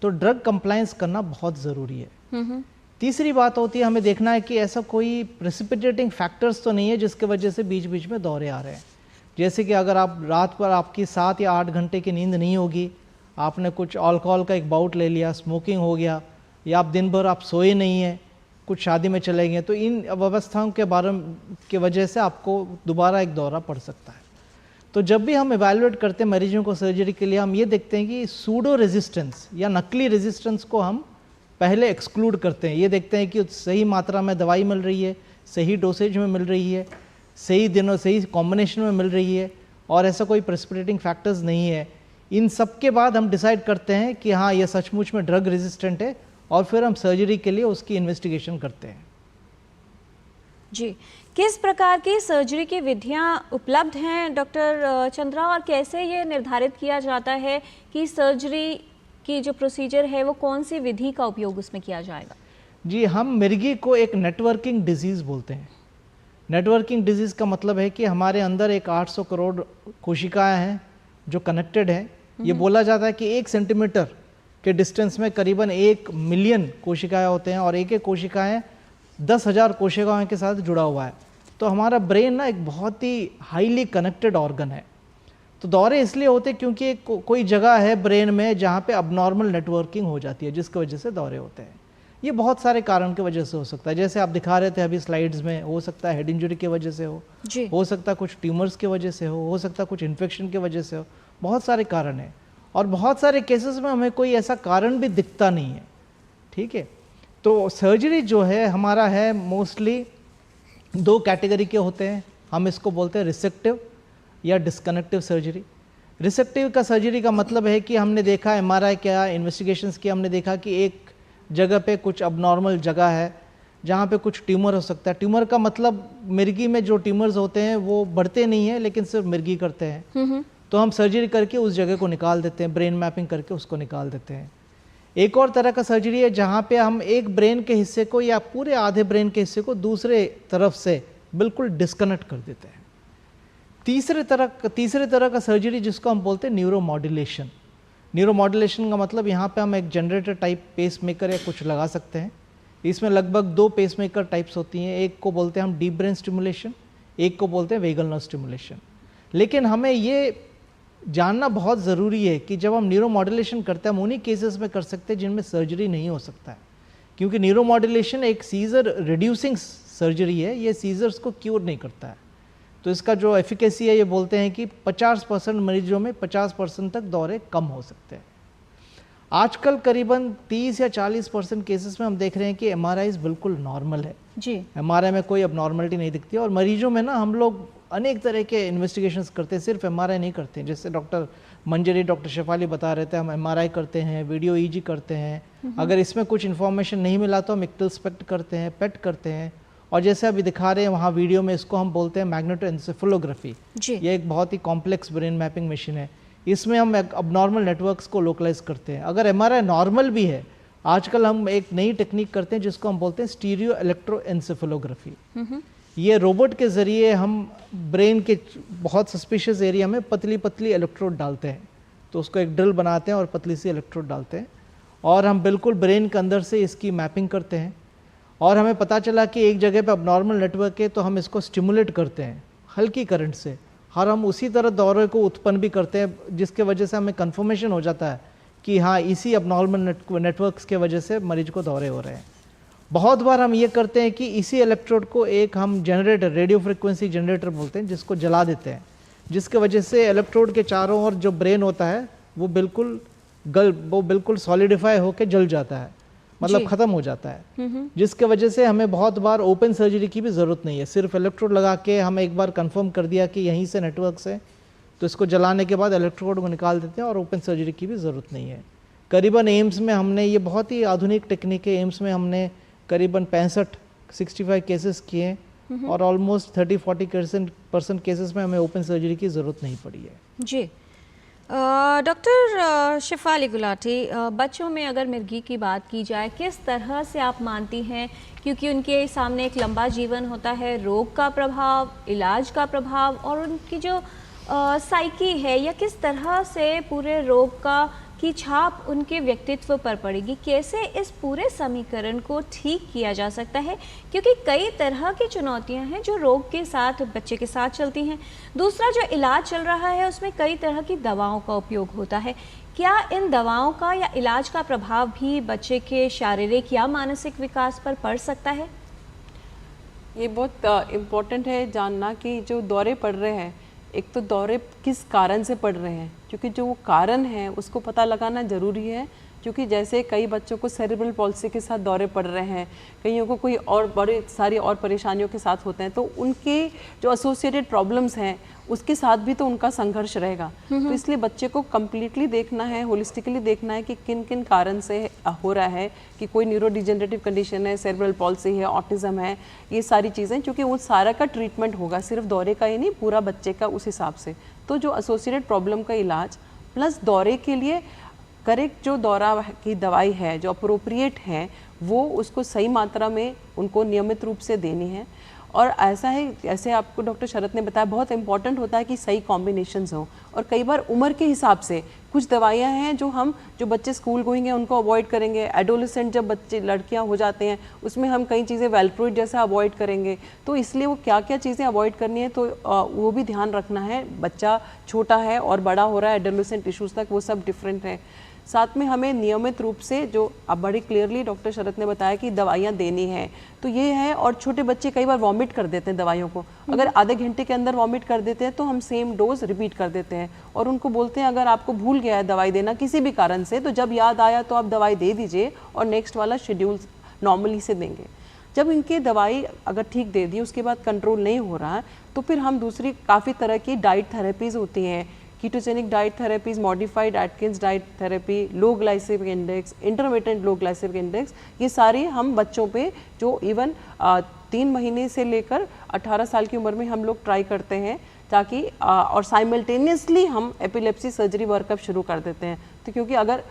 Speaker 5: तो ड्रग कंप्लायंस करना बहुत ज़रूरी है। तीसरी बात होती है हमें देखना है कि ऐसा कोई प्रेसिपिटेटिंग फैक्टर्स तो नहीं है जिसके वजह से बीच बीच में दौरे आ रहे हैं। जैसे कि अगर आप रात पर आपकी 7 या 8 घंटे की नींद नहीं होगी, आपने कुछ अल्कोहल का एक बाउट ले लिया, स्मोकिंग हो गया, या आप दिन भर आप सोए नहीं हैं, कुछ शादी में चले गए, तो इन अवस्थाओं के बारे की वजह से आपको दोबारा एक दौरा पड़ सकता है। तो जब भी हम इवैल्यूएट करते हैं मरीजों को सर्जरी के लिए, हम ये देखते हैं कि सूडो रेजिस्टेंस या नकली रेजिस्टेंस को हम पहले एक्सक्लूड करते हैं। ये देखते हैं कि सही मात्रा में दवाई मिल रही है, सही डोसेज में मिल रही है, सही दिनों सही कॉम्बिनेशन में मिल रही है, और ऐसा कोई प्रेसिपिटेटिंग फैक्टर्स नहीं है। इन सब के बाद हम डिसाइड करते हैं कि हाँ ये सचमुच में ड्रग रेजिस्टेंट है, और फिर हम सर्जरी के लिए उसकी इन्वेस्टिगेशन करते हैं।
Speaker 2: जी, किस प्रकार की सर्जरी की विधियां उपलब्ध हैं डॉक्टर चंद्रा, और कैसे ये निर्धारित किया जाता है कि सर्जरी की जो प्रोसीजर है वो कौन सी विधि का उपयोग उसमें किया जाएगा? जी, हम मिर्गी को एक नेटवर्किंग डिजीज़ बोलते हैं। नेटवर्किंग डिजीज़ का मतलब है कि हमारे अंदर एक 800 करोड़ कोशिकाएं हैं जो कनेक्टेड हैं। ये बोला जाता है कि 1 सेंटीमीटर के डिस्टेंस में करीबन 1 मिलियन कोशिकाएं होते हैं, और एक एक कोशिकाएं 10,000 कोशिकाओं के साथ जुड़ा हुआ है। तो हमारा ब्रेन ना एक बहुत ही हाईली कनेक्टेड ऑर्गन है। तो दौरे इसलिए होते हैं क्योंकि कोई जगह है ब्रेन में जहाँ पे अबनॉर्मल नेटवर्किंग हो जाती है, जिसकी वजह से दौरे होते हैं। ये बहुत सारे कारण की वजह से हो सकता है, जैसे आप दिखा रहे थे अभी स्लाइड्स में, हो सकता है हेड इंजरी की वजह से हो सकता है कुछ ट्यूमर्स की वजह से हो सकता है कुछ इन्फेक्शन की वजह से हो, बहुत सारे कारण हैं। और बहुत सारे केसेस में हमें कोई ऐसा कारण भी दिखता नहीं है। ठीक है, तो सर्जरी जो है हमारा है मोस्टली 2 कैटेगरी के होते हैं। हम इसको बोलते हैं रिसेक्टिव या डिस्कनेक्टिव सर्जरी। रिसेक्टिव का सर्जरी का मतलब है कि हमने देखा MRI क्या इन्वेस्टिगेशंस किया, हमने देखा कि एक जगह पे कुछ अबनॉर्मल जगह है जहाँ पे कुछ ट्यूमर हो सकता है। ट्यूमर का मतलब मिर्गी में जो ट्यूमर्स होते हैं वो बढ़ते नहीं हैं, लेकिन सिर्फ मिर्गी करते हैं। तो हम सर्जरी करके उस जगह को निकाल देते हैं, ब्रेन मैपिंग करके उसको निकाल देते हैं। एक और तरह का सर्जरी है जहाँ पे हम एक ब्रेन के हिस्से को या पूरे आधे ब्रेन के हिस्से को दूसरे तरफ से बिल्कुल डिस्कनेक्ट कर देते हैं। तीसरे तरह का सर्जरी जिसको हम बोलते हैं न्यूरोमॉड्यूलेशन। न्यूरोमॉड्यूलेशन का मतलब यहाँ पे हम एक जनरेटर टाइप पेस मेकर या कुछ लगा सकते हैं। इसमें लगभग 2 पेस मेकर टाइप्स होती हैं, एक को बोलते हैं हम डीप ब्रेन स्टिमुलेशन, एक को बोलते हैं वेगल नर्व स्टिमुलेशन। लेकिन हमें ये जानना बहुत ज़रूरी है कि जब हम न्यूरोमॉड्यूलेशन करते हैं हम उन्हीं केसेस में कर सकते हैं जिनमें सर्जरी नहीं हो सकता है, क्योंकि न्यूरोमॉड्यूलेशन एक सीजर रिड्यूसिंग सर्जरी है, ये सीजर्स को क्योर नहीं करता है। तो इसका जो एफिकेसी है ये बोलते हैं कि 50% मरीजों में 50% तक दौरे कम हो सकते हैं। आजकल करीबन 30 या 40% केसेस में हम देख रहे हैं कि MRIs बिल्कुल नॉर्मल है जी, MRI में कोई अबनॉर्मलिटी नहीं दिखती है। और मरीजों में ना हम लोग अनेक तरह के इन्वेस्टिगेशंस करते हैं, सिर्फ MRI नहीं करते हैं। जैसे डॉक्टर मंजरी, डॉक्टर शेफाली बता रहे थे, हम MRI करते हैं, वीडियो EG करते हैं। अगर इसमें कुछ इन्फॉर्मेशन नहीं मिला तो हम इक्टल स्पेक्ट करते हैं, पेट करते हैं, और जैसे अभी दिखा रहे हैं वहाँ वीडियो में, इसको हम बोलते हैं मैग्नेटोएन्सेफेलोग्राफी। ये एक बहुत ही कॉम्प्लेक्स ब्रेन मैपिंग मशीन है। इसमें हम अबनॉर्मल नेटवर्क्स को लोकलाइज करते हैं। अगर MRI नॉर्मल भी है, आजकल हम एक नई टेक्निक करते हैं जिसको हम बोलते हैं स्टीरियो इलेक्ट्रोएन्सेफेलोग्राफी। ये रोबोट के ज़रिए हम ब्रेन के बहुत सस्पिशियस एरिया में पतली पतली इलेक्ट्रोड डालते हैं। तो उसको एक ड्रिल बनाते हैं और पतली सी इलेक्ट्रोड डालते हैं, और हम बिल्कुल ब्रेन के अंदर से इसकी मैपिंग करते हैं। और हमें पता चला कि एक जगह पे अबनॉर्मल नेटवर्क है, तो हम इसको स्टिमुलेट करते हैं हल्की करंट से, और हम उसी तरह दौरे को उत्पन्न भी करते हैं, जिसके वजह से हमें कन्फर्मेशन हो जाता है कि हाँ इसी अबनॉर्मल नेटवर्क्स के वजह से मरीज को दौरे हो रहे हैं। बहुत बार हम ये करते हैं कि इसी इलेक्ट्रोड को एक हम जनरेटर, रेडियो फ्रिक्वेंसी जनरेटर बोलते हैं, जिसको जला देते हैं, जिसके वजह से इलेक्ट्रोड के चारों ओर जो ब्रेन होता है वो बिल्कुल सॉलिडिफाई होकर जल जाता है, मतलब ख़त्म हो जाता है। जिसके वजह से हमें बहुत बार ओपन सर्जरी की भी ज़रूरत नहीं है। सिर्फ इलेक्ट्रोड लगा के हम एक बार कंफर्म कर दिया कि यहीं से नेटवर्क से, तो इसको जलाने के बाद इलेक्ट्रोड को निकाल देते हैं, और ओपन सर्जरी की भी ज़रूरत नहीं है। करीबन एम्स में हमने, ये बहुत ही आधुनिक टेक्निक है, एम्स में हमने करीबन 65 केसेस किए, और ऑलमोस्ट 30-40% केसेस में हमें ओपन सर्जरी की ज़रूरत नहीं पड़ी है जी। डॉक्टर शेफाली गुलाटी, बच्चों में अगर मिर्गी की बात की जाए, किस तरह से आप मानती हैं, क्योंकि उनके सामने एक लंबा जीवन होता है, रोग का प्रभाव, इलाज का प्रभाव, और उनकी जो साइकी है, या किस तरह से पूरे रोग की छाप उनके व्यक्तित्व पर पड़ेगी, कैसे इस पूरे समीकरण को ठीक किया जा सकता है, क्योंकि कई तरह की चुनौतियां हैं जो रोग के साथ, बच्चे के साथ चलती हैं। दूसरा, जो इलाज चल रहा है उसमें कई तरह की दवाओं का उपयोग होता है। क्या इन दवाओं का या इलाज का प्रभाव भी बच्चे के शारीरिक या मानसिक विकास पर पड़ सकता है?
Speaker 4: ये बहुत इम्पोर्टेंट है जानना कि जो दौरे पड़ रहे हैं, एक तो दौरे किस कारण से पड़ रहे हैं, क्योंकि जो वो कारण है उसको पता लगाना ज़रूरी है। क्योंकि जैसे कई बच्चों को सेरेब्रल पॉल्सी के साथ दौरे पड़ रहे हैं, कईयों को कोई और बड़े सारी और परेशानियों के साथ होते हैं, तो उनके जो एसोसिएटेड प्रॉब्लम्स हैं उसके साथ भी तो उनका संघर्ष रहेगा। तो इसलिए बच्चे को कम्प्लीटली देखना है, होलिस्टिकली देखना है कि किन किन कारण से हो रहा है, कि कोई न्यूरो डिजेनरेटिव कंडीशन है, सेरेब्रल पॉल्सी है, ऑटिज्म है, ये सारी चीज़ें, क्योंकि वो सारा का ट्रीटमेंट होगा, सिर्फ दौरे का ही नहीं, पूरा बच्चे का उस हिसाब से। तो जो एसोसिएटेड प्रॉब्लम का इलाज प्लस दौरे के लिए करेक्ट जो दौरा की दवाई है जो अप्रोप्रिएट है, वो उसको सही मात्रा में उनको नियमित रूप से देनी है। और ऐसा है, जैसे आपको डॉक्टर शरत ने बताया, बहुत इंपॉर्टेंट होता है कि सही कॉम्बिनेशंस हों। और कई बार उम्र के हिसाब से कुछ दवाइयाँ हैं जो बच्चे स्कूल गोइंग हैं उनको अवॉइड करेंगे, एडोलेसेंट जब बच्चे लड़कियाँ हो जाते हैं उसमें हम कई चीज़ें वेलप्रोइड जैसा अवॉइड करेंगे। तो इसलिए वो क्या क्या चीज़ें अवॉइड करनी है तो वो भी ध्यान रखना है। बच्चा छोटा है और बड़ा हो रहा है, एडोलेसेंट इशूज़ तक, वो सब डिफरेंट है। साथ में हमें नियमित रूप से, जो अब बड़ी क्लियरली डॉक्टर शरत ने बताया कि दवाइयाँ देनी है, तो ये है। और छोटे बच्चे कई बार वॉमिट कर देते हैं दवाइयों को, अगर आधे घंटे के अंदर वॉमिट कर देते हैं तो हम सेम डोज रिपीट कर देते हैं और उनको बोलते हैं अगर आपको भूल गया है दवाई देना किसी भी कारण से, तो जब याद आया तो आप दवाई दे दीजिए और नेक्स्ट वाला शेड्यूल नॉर्मली से देंगे। जब इनकी दवाई अगर ठीक दे दी उसके बाद कंट्रोल नहीं हो रहा है तो फिर हम दूसरी काफ़ी तरह की डाइट थेरेपीज़ होती हैं, ketogenic diet therapies, modified Atkins diet therapy, low glycemic index, intermittent low glycemic index, ये सारी हम बच्चों पे जो इवन 3 महीने से लेकर 18 साल की उम्र में हम लोग ट्राई करते हैं, ताकि और साइमल्टेनियसली हम एपिलेप्सी सर्जरी वर्कअप शुरू कर देते हैं। तो क्योंकि अगर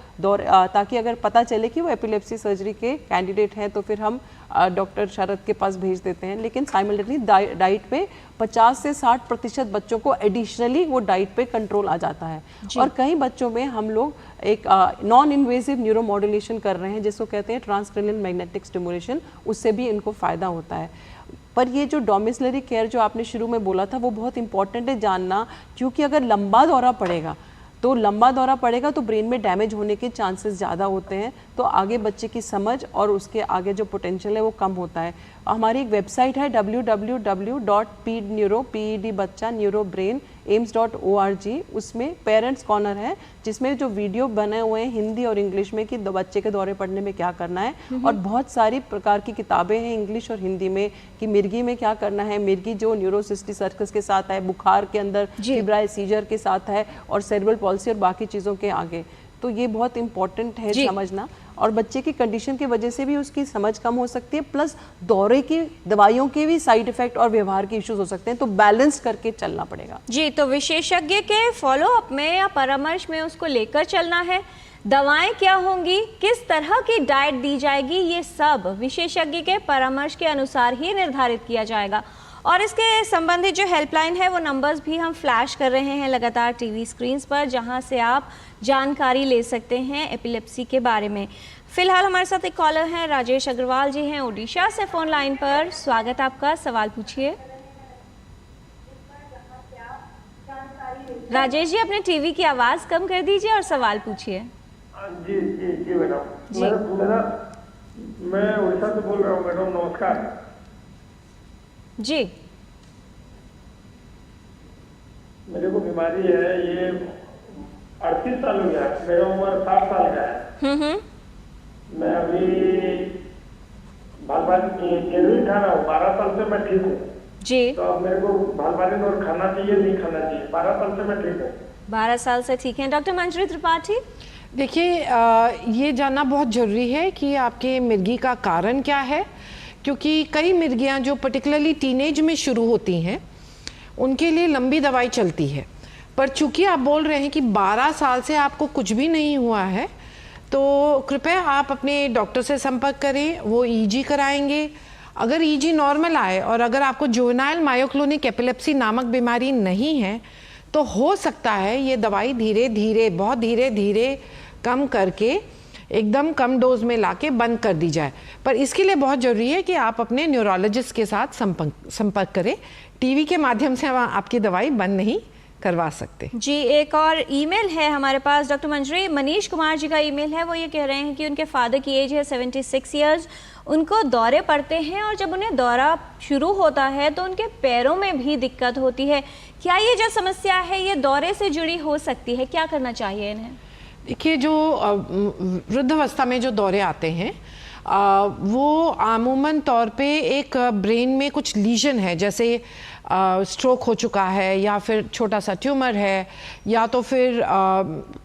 Speaker 4: ताकि अगर पता चले कि वो एपिलेप्सी सर्जरी के कैंडिडेट हैं तो फिर हम डॉक्टर शरत के पास भेज देते हैं। लेकिन साइमल्टेनियसली डाइट पे 50 से 60% बच्चों को एडिशनली वो डाइट पे कंट्रोल आ जाता है। और कई बच्चों में हम लोग एक नॉन इन्वेजिव न्यूरो मॉड्यूलेशन कर रहे हैं जिसको कहते हैं ट्रांसक्रेनियल मैग्नेटिक स्टिमुलेशन, उससे भी इनको फ़ायदा होता है। पर ये जो डोमिसिलरी केयर जो आपने शुरू में बोला था वो बहुत इंपॉर्टेंट है जानना, क्योंकि अगर लंबा दौरा पड़ेगा तो ब्रेन में डैमेज होने के चांसेस ज़्यादा होते हैं, तो आगे बच्चे की समझ और उसके आगे जो पोटेंशियल है वो कम होता है। हमारी एक वेबसाइट है www.pedneuro.aims.org, उसमें पेरेंट्स कॉर्नर है जिसमें जो वीडियो बने हुए हैं हिंदी और इंग्लिश में कि बच्चे के दौरे पड़ने में क्या करना है, और बहुत सारी प्रकार की किताबें हैं इंग्लिश और हिंदी में कि मिर्गी में क्या करना है, मिर्गी जो न्यूरोसिस्टिक सर्कस के साथ है, बुखार के अंदर फिब्राइल सीजर के साथ है, और सेरेब्रल पॉल्सी और बाकी चीज़ों के आगे। तो ये बहुत इंपॉर्टेंट है समझना, और बच्चे की कंडीशन की वजह से भी उसकी समझ कम हो सकती है, प्लस दौरे की दवाइयों के भी साइड इफेक्ट और व्यवहार के इश्यूज हो सकते हैं, तो बैलेंस करके चलना पड़ेगा।
Speaker 2: जी, तो विशेषज्ञ के फॉलोअप में या परामर्श में उसको लेकर चलना है। दवाएं क्या होंगी, किस तरह की डाइट दी जाएगी, ये सब विशेषज्ञ के परामर्श के अनुसार ही निर्धारित किया जाएगा। और इसके संबंधित जो हेल्पलाइन है वो नंबर्स भी हम फ्लैश कर रहे हैं लगातार टीवी स्क्रीन्स पर, जहां से आप जानकारी ले सकते हैं एपिलेप्सी के बारे में। फिलहाल हमारे साथ एक कॉलर हैं, राजेश अग्रवाल जी हैं ओडिशा से फ़ोन लाइन पर। स्वागत आपका, सवाल पूछिए। राजेश जी, अपने टीवी की आवाज़ कम कर दीजिए और सवाल पूछिए।
Speaker 6: जी जी जी मैडम, मैं उड़ीसा से बोल रहा हूँ मैडम, नमस्कार
Speaker 2: जी।
Speaker 6: मेरे को बीमारी है, ये 38 साल हो गया, मेरा उम्र 60 साल का है। मैं अभी कैलोरी खा रहा हूँ, 12 साल से मैं ठीक हूँ
Speaker 2: जी।
Speaker 6: तो अब मेरे को भालपारी और खाना चाहिए नहीं खाना चाहिए, 12 साल से मैं ठीक हूँ।
Speaker 2: 12 साल से ठीक है। डॉक्टर मंजरी त्रिपाठी,
Speaker 3: देखिए ये जानना बहुत ज़रूरी है कि आपके मिर्गी का कारण क्या है, क्योंकि कई मिर्गियाँ जो पर्टिकुलरली टीनेज में शुरू होती हैं उनके लिए लंबी दवाई चलती है, पर चूंकि आप बोल रहे हैं कि 12 साल से आपको कुछ भी नहीं हुआ है, तो कृपया आप अपने डॉक्टर से संपर्क करें, वो ईजी कराएंगे। अगर ईजी नॉर्मल आए और अगर आपको जुवेनाइल मायोक्लोनिक एपिलेप्सी नामक बीमारी नहीं है तो हो सकता है ये दवाई धीरे धीरे, बहुत धीरे धीरे कम करके एकदम कम डोज में लाके बंद कर दी जाए। पर इसके लिए बहुत ज़रूरी है कि आप अपने न्यूरोलॉजिस्ट के साथ संपर्क करें। टीवी के माध्यम से आपकी दवाई बंद नहीं करवा सकते हैं।
Speaker 2: जी, एक और ईमेल है हमारे पास डॉक्टर मंजरी, मनीष कुमार जी का ईमेल है। वो ये कह रहे हैं कि उनके फादर की एज है 76 ईयर्स, उनको दौरे पड़ते हैं और जब उन्हें दौरा शुरू होता है तो उनके पैरों में भी दिक्कत होती है। क्या ये जो समस्या है ये दौरे से जुड़ी हो सकती है? क्या करना चाहिए इन्हें?
Speaker 3: देखिए, जो वृद्धावस्था में जो दौरे आते हैं वो आमूमन तौर पे एक ब्रेन में कुछ लीजन है, जैसे स्ट्रोक हो चुका है या फिर छोटा सा ट्यूमर है या तो फिर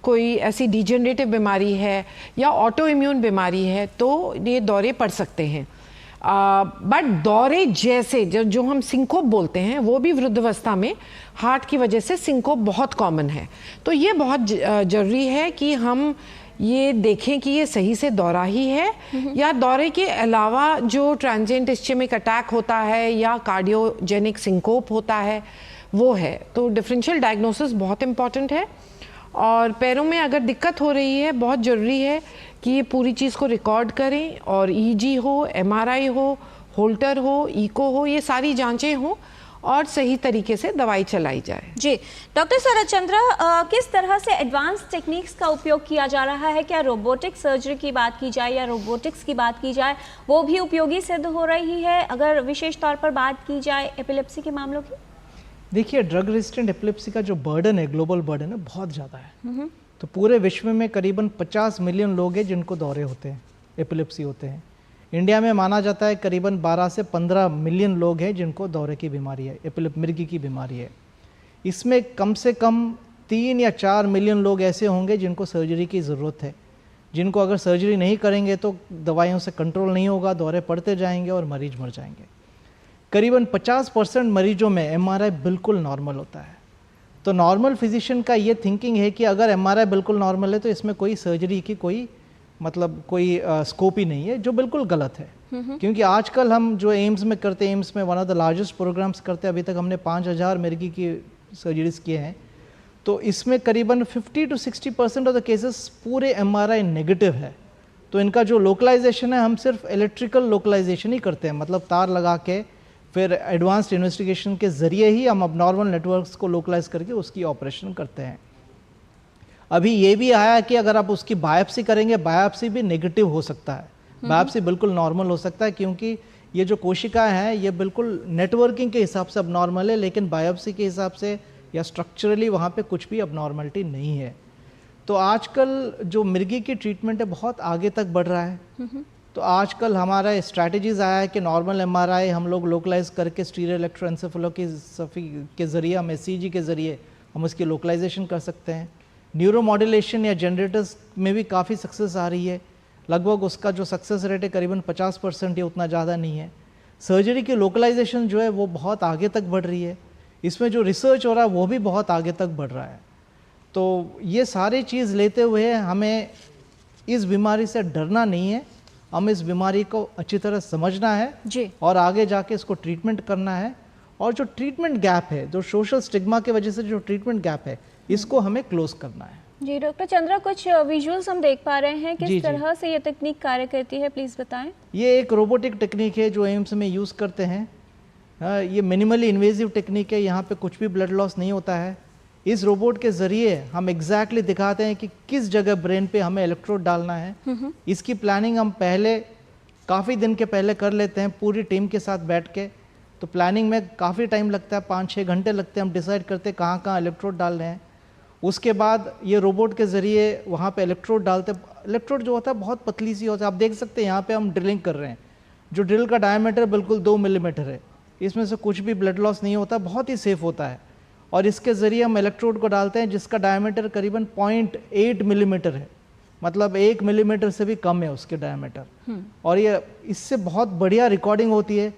Speaker 3: कोई ऐसी डिजेनरेटिव बीमारी है या ऑटो इम्यून बीमारी है, तो ये दौरे पड़ सकते हैं। बट दौरे जैसे जो हम सिंकोप बोलते हैं वो भी वृद्धावस्था में हार्ट की वजह से सिंकोप बहुत कॉमन है। तो ये बहुत ज़रूरी है कि हम ये देखें कि ये सही से दौरा ही है या दौरे के अलावा जो ट्रांजिएंट इस्चेमिक अटैक होता है या कार्डियोजेनिक सिंकोप होता है वो है। तो डिफरेंशियल डायग्नोसिस बहुत इम्पॉर्टेंट है और पैरों में अगर दिक्कत हो रही है बहुत ज़रूरी है कि ये पूरी चीज़ को रिकॉर्ड करें और ईजी हो, एमआरआई हो, होल्टर हो, इको हो, ये सारी जांचें हों और सही तरीके से दवाई चलाई जाए।
Speaker 2: जी डॉक्टर शरद चंद्र, किस तरह से एडवांस टेक्निक्स का उपयोग किया जा रहा है? क्या रोबोटिक सर्जरी की बात की जाए या रोबोटिक्स की बात की जाए वो भी उपयोगी सिद्ध हो रही है, अगर विशेष तौर पर बात की जाए एपिलेप्सी के मामलों की?
Speaker 5: देखिए, ड्रग रेजिस्टेंट एपिलेप्सी का जो बर्डन है, ग्लोबल बर्डन है, बहुत ज़्यादा है। तो पूरे विश्व में करीबन 50 मिलियन लोग हैं जिनको दौरे होते हैं, एपिलेप्सी होते हैं। इंडिया में माना जाता है करीबन 12 से 15 मिलियन लोग हैं जिनको दौरे की बीमारी है, मिर्गी की बीमारी है। इसमें कम से कम 3 या 4 मिलियन लोग ऐसे होंगे जिनको सर्जरी की ज़रूरत है, जिनको अगर सर्जरी नहीं करेंगे तो दवाइयों से कंट्रोल नहीं होगा, दौरे पड़ते जाएंगे और मरीज मर जाएंगे। करीबन 50% मरीजों में एमआरआई बिल्कुल नॉर्मल होता है। तो नॉर्मल फिजिशियन का ये थिंकिंग है कि अगर एमआरआई बिल्कुल नॉर्मल है तो इसमें कोई सर्जरी की कोई स्कोप ही नहीं है, जो बिल्कुल गलत है। क्योंकि आजकल हम जो एम्स में करते हैं, एम्स में one of the largest programs करते हैं, अभी तक हमने 5000 मिर्गी की सर्जरीज किए हैं। तो इसमें करीबन 50 to 60% ऑफ द केसेस पूरे एमआरआई नेगेटिव है। तो इनका जो लोकलाइजेशन है, हम सिर्फ इलेक्ट्रिकल लोकलाइजेशन ही करते हैं, मतलब तार लगा के फिर एडवांस्ड इन्वेस्टिगेशन के ज़रिए ही हम अबनॉर्मल नेटवर्क्स को लोकलाइज करके उसकी ऑपरेशन करते हैं। अभी ये भी आया कि अगर आप उसकी बायोप्सी करेंगे, बायोप्सी भी नेगेटिव हो सकता है, बायोप्सी बिल्कुल नॉर्मल हो सकता है, क्योंकि ये जो कोशिकाएं हैं ये बिल्कुल नेटवर्किंग के हिसाब से अबनॉर्मल है, लेकिन बायोप्सी के हिसाब से या स्ट्रक्चरली वहाँ पे कुछ भी अबनॉर्मलिटी नहीं है। तो आजकल जो मिर्गी की ट्रीटमेंट है बहुत आगे तक बढ़ रहा है। तो आजकल हमारा स्ट्रैटेजीज आया है कि नॉर्मल एमआरआई हम लोग लोकलाइज करके स्टीरियो इलेक्ट्रोएन्सेफेलोग्राफी के ज़रिए, हम एसईजी के ज़रिए हम उसकी लोकलाइजेशन कर सकते हैं। न्यूरोमॉड्यूलेशन या जनरेटर्स में भी काफ़ी सक्सेस आ रही है, लगभग उसका जो सक्सेस रेट है करीबन 50% या उतना ज़्यादा नहीं है। सर्जरी की लोकलाइजेशन जो है वो बहुत आगे तक बढ़ रही है, इसमें जो रिसर्च हो रहा है वो भी बहुत आगे तक बढ़ रहा है। तो ये सारी चीज़ लेते हुए हमें इस बीमारी से डरना नहीं है, हमें इस बीमारी को अच्छी तरह समझना है
Speaker 2: जी।
Speaker 5: और आगे जाके इसको ट्रीटमेंट करना है। और जो ट्रीटमेंट गैप है, जो सोशल स्टिग्मा की वजह से जो ट्रीटमेंट गैप है, इसको हमें क्लोज करना है।
Speaker 2: जी डॉक्टर चंद्रा, कुछ विजुअल्स हम देख पा रहे हैं, किस तरह से ये तकनीक कार्य करती है, प्लीज़ बताएं।
Speaker 5: ये एक रोबोटिक टेक्निक है जो एम्स में यूज़ करते हैं। ये मिनिमली इन्वेजिव टेक्निक है, यहाँ पे कुछ भी ब्लड लॉस नहीं होता है। इस रोबोट के ज़रिए हम एग्जैक्टली दिखाते हैं कि किस जगह ब्रेन पे हमें इलेक्ट्रोड डालना है। इसकी प्लानिंग हम पहले काफ़ी दिन के पहले कर लेते हैं पूरी टीम के साथ बैठ के। तो प्लानिंग में काफ़ी टाइम लगता है, 5-6 घंटे लगते हैं, हम डिसाइड करते हैं कहाँ कहाँ इलेक्ट्रोड डाल रहे हैं। उसके बाद ये रोबोट के ज़रिए वहाँ पे इलेक्ट्रोड डालते। इलेक्ट्रोड जो होता है बहुत पतली सी होता है, आप देख सकते हैं यहाँ पे हम ड्रिलिंग कर रहे हैं, जो ड्रिल का डायमीटर बिल्कुल 2 मिलीमीटर है, इसमें से कुछ भी ब्लड लॉस नहीं होता, बहुत ही सेफ होता है। और इसके ज़रिए हम इलेक्ट्रोड को डालते हैं जिसका डायमीटर करीबन 0.8 मिलीमीटर है, मतलब 1 मिलीमीटर से भी कम है उसके डायमीटर। और ये इससे बहुत बढ़िया रिकॉर्डिंग होती है।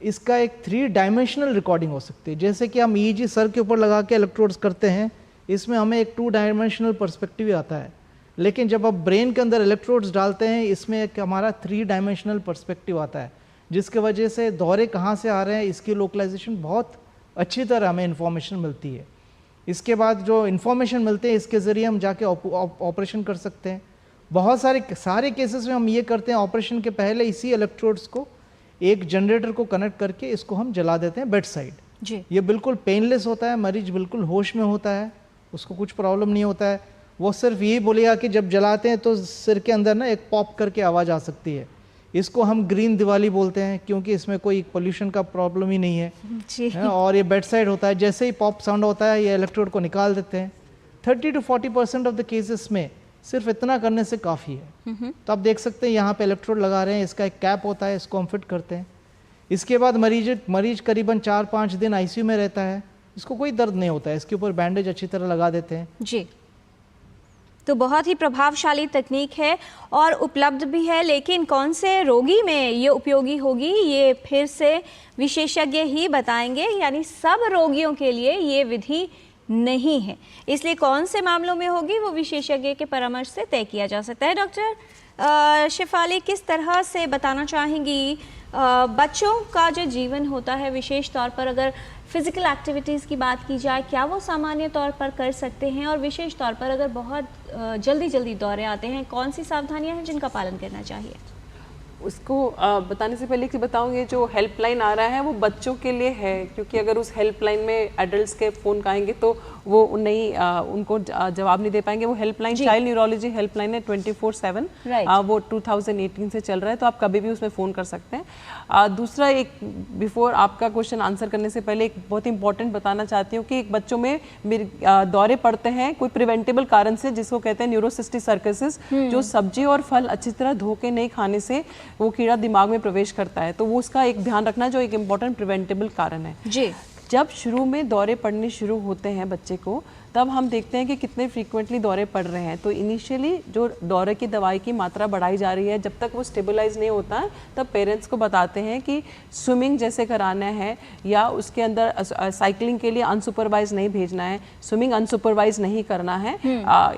Speaker 5: इसका एक 3 डायमेंशनल रिकॉर्डिंग हो सकती है, जैसे कि हम EEG सर के ऊपर लगा के इलेक्ट्रोड्स करते हैं, इसमें हमें एक 2 डायमेंशनल पर्सपेक्टिव आता है। लेकिन जब आप ब्रेन के अंदर इलेक्ट्रोड्स डालते हैं, इसमें एक हमारा 3 डायमेंशनल पर्सपेक्टिव आता है, जिसके वजह से दौरे कहाँ से आ रहे हैं इसकी लोकलाइजेशन बहुत अच्छी तरह हमें इन्फॉर्मेशन मिलती है। इसके बाद जो इन्फॉर्मेशन मिलते हैं इसके ज़रिए हम जाके ऑपरेशन कर सकते हैं। बहुत सारे केसेस में हम ये करते हैं, ऑपरेशन के पहले इसी इलेक्ट्रोड्स को एक जनरेटर को कनेक्ट करके इसको हम जला देते हैं बेड साइड।
Speaker 2: जी।
Speaker 5: ये बिल्कुल पेनलेस होता है, मरीज बिल्कुल होश में होता है, उसको कुछ प्रॉब्लम नहीं होता है। वो सिर्फ यही बोलेगा कि जब जलाते हैं तो सिर के अंदर ना एक पॉप करके आवाज़ आ सकती है। इसको हम ग्रीन दिवाली बोलते हैं क्योंकि इसमें कोई पोल्यूशन का प्रॉब्लम ही नहीं है
Speaker 2: जी।
Speaker 5: और ये बेड साइड होता है, जैसे ही पॉप साउंड होता है ये इलेक्ट्रोड को निकाल देते हैं। 30 to 40% ऑफ द केसेस में सिर्फ इतना करने से काफ़ी है। तो आप देख सकते हैं यहाँ पे इलेक्ट्रोड लगा रहे हैं, इसका एक कैप होता है, इसको हम फिट करते हैं। इसके बाद मरीज करीबन 4-5 दिन आईसीयू में रहता है, इसको कोई दर्द नहीं होता है, इसके ऊपर बैंडेज अच्छी तरह लगा देते हैं।
Speaker 2: जी, तो बहुत ही प्रभावशाली तकनीक है और उपलब्ध भी है, लेकिन कौन से रोगी में ये उपयोगी होगी ये फिर से विशेषज्ञ ही बताएंगे। यानी सब रोगियों के लिए ये विधि नहीं है, इसलिए कौन से मामलों में होगी वो विशेषज्ञ के परामर्श से तय किया जा सकता है। डॉक्टर शेफाली, किस तरह से बताना चाहेंगी बच्चों का जो जीवन होता है, विशेष तौर पर अगर फिजिकल एक्टिविटीज़ की बात की जाए, क्या वो सामान्य तौर पर कर सकते हैं, और विशेष तौर पर अगर बहुत जल्दी दौरे आते हैं, कौन सी सावधानियां हैं जिनका पालन करना चाहिए?
Speaker 4: उसको बताने से पहले कि बताऊँ, ये जो हेल्पलाइन आ रहा है वो बच्चों के लिए है, क्योंकि अगर उस हेल्पलाइन में एडल्ट्स के फ़ोन आएंगे तो वो नहीं उनको जवाब नहीं दे पाएंगे। वो हेल्पलाइन चाइल्ड न्यूरोलॉजी हेल्पलाइन है 24/7, वो 2018 से चल रहा है, तो आप कभी भी उसमें फ़ोन कर सकते हैं। दूसरा, एक बिफोर आपका क्वेश्चन आंसर करने से पहले एक बहुत इंपॉर्टेंट बताना चाहती हूँ कि एक बच्चों में दौरे पड़ते हैं कोई प्रिवेंटेबल कारण से, जिसको कहते हैं न्यूरोसिस्टिक सर्कसिस, जो सब्जी और फल अच्छी तरह धो के नहीं खाने से वो कीड़ा दिमाग में प्रवेश करता है। तो वो उसका एक ध्यान रखना, जो एक इम्पॉर्टेंट प्रिवेंटेबल कारण है।
Speaker 2: जी।
Speaker 4: जब शुरू में दौरे पड़ने शुरू होते हैं बच्चे को, तब हम देखते हैं कि कितने फ्रीक्वेंटली दौरे पड़ रहे हैं। तो इनिशियली जो दौरे की दवाई की मात्रा बढ़ाई जा रही है, जब तक वो स्टेबलाइज नहीं होता है तब पेरेंट्स को बताते हैं कि स्विमिंग जैसे कराना है, या उसके अंदर साइकिलिंग के लिए अनसुपरवाइज नहीं भेजना है, स्विमिंग अनसुपरवाइज नहीं करना है।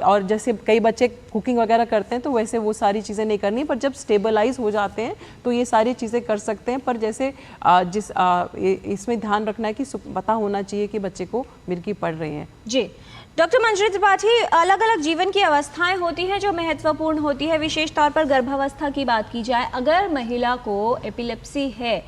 Speaker 4: और जैसे कई बच्चे कुकिंग वगैरह करते हैं तो वैसे वो सारी चीज़ें नहीं करनी, पर जब स्टेबलाइज हो जाते हैं तो ये सारी चीज़ें कर सकते हैं। पर जैसे इसमें ध्यान रखना है कि पता होना चाहिए कि बच्चे को मिर्गी पड़ रही है।
Speaker 2: जी। डॉक्टर मंजरी त्रिपाठी, अलग अलग जीवन की अवस्थाएं होती हैं जो महत्वपूर्ण होती है, विशेष तौर पर गर्भावस्था की बात की जाए, अगर महिला को एपिलेप्सी है,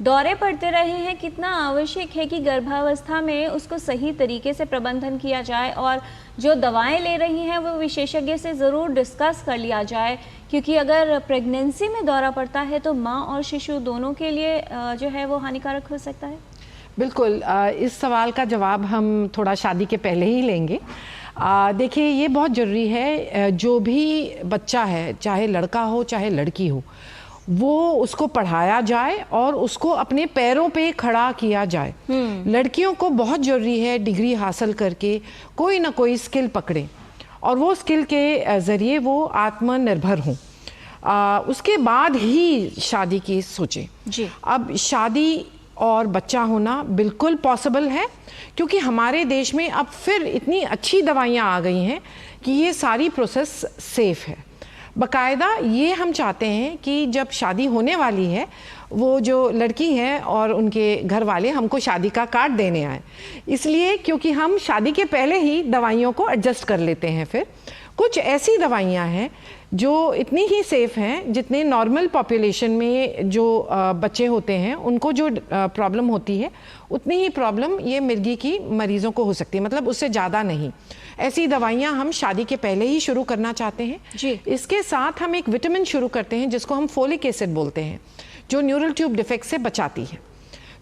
Speaker 2: दौरे पड़ते रहे हैं, कितना आवश्यक है कि गर्भावस्था में उसको सही तरीके से प्रबंधन किया जाए और जो दवाएं ले रही हैं वो विशेषज्ञ से ज़रूर डिस्कस कर लिया जाए, क्योंकि अगर प्रेगनेंसी में दौरा पड़ता है तो माँ और शिशु दोनों के लिए जो है वो हानिकारक हो सकता है।
Speaker 3: बिल्कुल, इस सवाल का जवाब हम थोड़ा शादी के पहले ही लेंगे। देखिए, ये बहुत ज़रूरी है, जो भी बच्चा है, चाहे लड़का हो चाहे लड़की हो, वो उसको पढ़ाया जाए और उसको अपने पैरों पे खड़ा किया जाए। लड़कियों को बहुत ज़रूरी है डिग्री हासिल करके कोई ना कोई स्किल पकड़ें और वो स्किल के ज़रिए वो आत्मनिर्भर हों, उसके बाद ही शादी की सोचें। जी। अब शादी और बच्चा होना बिल्कुल पॉसिबल है, क्योंकि हमारे देश में अब फिर इतनी अच्छी दवाइयाँ आ गई हैं कि ये सारी प्रोसेस सेफ़ है। बाकायदा ये हम चाहते हैं कि जब शादी होने वाली है, वो जो लड़की है और उनके घर वाले हमको शादी का कार्ड देने आए, इसलिए क्योंकि हम शादी के पहले ही दवाइयों को एडजस्ट कर लेते हैं। फिर कुछ ऐसी दवाइयाँ हैं जो इतनी ही सेफ़ हैं जितने नॉर्मल पॉपुलेशन में जो बच्चे होते हैं उनको जो प्रॉब्लम होती है उतनी ही प्रॉब्लम ये मिर्गी की मरीज़ों को हो सकती है, मतलब उससे ज़्यादा नहीं। ऐसी दवाइयाँ हम शादी के पहले ही शुरू करना चाहते हैं। जी। इसके साथ हम एक विटामिन शुरू करते हैं जिसको हम फोलिक एसिड बोलते हैं, जो न्यूरल ट्यूब डिफेक्ट से बचाती है।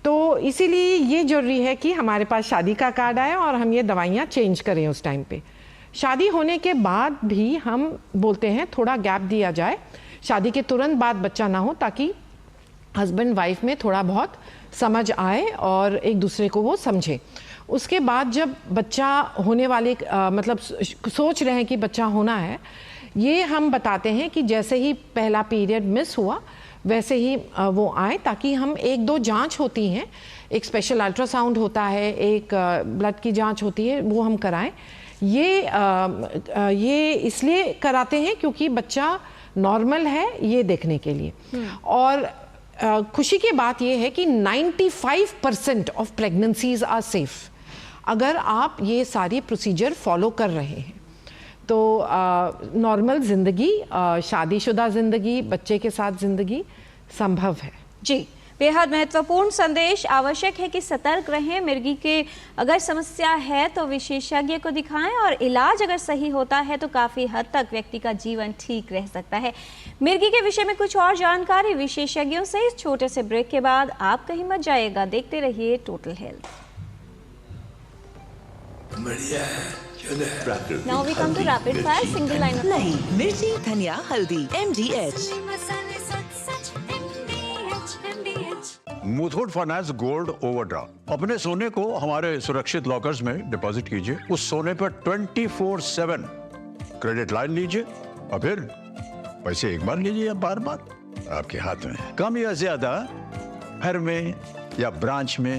Speaker 3: तो इसीलिए ये ज़रूरी है कि हमारे पास शादी का कार्ड आए और हम ये दवाइयाँ चेंज करें उस टाइम पे। शादी होने के बाद भी हम बोलते हैं थोड़ा गैप दिया जाए, शादी के तुरंत बाद बच्चा ना हो, ताकि हस्बैंड वाइफ में थोड़ा बहुत समझ आए और एक दूसरे को वो समझे। उसके बाद जब बच्चा होने वाले मतलब सोच रहे हैं कि बच्चा होना है, ये हम बताते हैं कि जैसे ही पहला पीरियड मिस हुआ वैसे ही वो आए, ताकि हम 1-2 जांच होती हैं, एक स्पेशल अल्ट्रासाउंड होता है, एक ब्लड की जांच होती है, वो हम कराएं। ये इसलिए कराते हैं क्योंकि बच्चा नॉर्मल है ये देखने के लिए। और खुशी की बात ये है कि 95% ऑफ प्रेगनेंसीज आर सेफ अगर आप ये सारी प्रोसीजर फॉलो कर रहे हैं। तो नॉर्मल ज़िंदगी, शादीशुदा ज़िंदगी, बच्चे के साथ ज़िंदगी संभव है।
Speaker 2: जी बेहद महत्वपूर्ण संदेश। आवश्यक है कि सतर्क रहें। मिर्गी के अगर समस्या है तो विशेषज्ञ को दिखाएं और इलाज अगर सही होता है तो काफ़ी हद तक व्यक्ति का जीवन ठीक रह सकता है। मिर्गी के विषय में कुछ और जानकारी विशेषज्ञों से इस छोटे से ब्रेक के बाद आप कहीं मत जाइएगा। देखते रहिए टोटल हेल्थ।
Speaker 15: बढ़िया है।
Speaker 2: Now we come to rapid fire single line of
Speaker 14: नहीं, मिर्ची, धनिया, हल्दी, MDH।
Speaker 8: Muthoot finance gold overdraft. अपने सोने को हमारे सुरक्षित लॉकर्स में डिपॉजिट कीजिए। उस सोने पर 24/7 क्रेडिट लाइन लीजिए और फिर पैसे एक बार लीजिए या बार बार आपके हाथ में। कम या ज्यादा घर में या ब्रांच में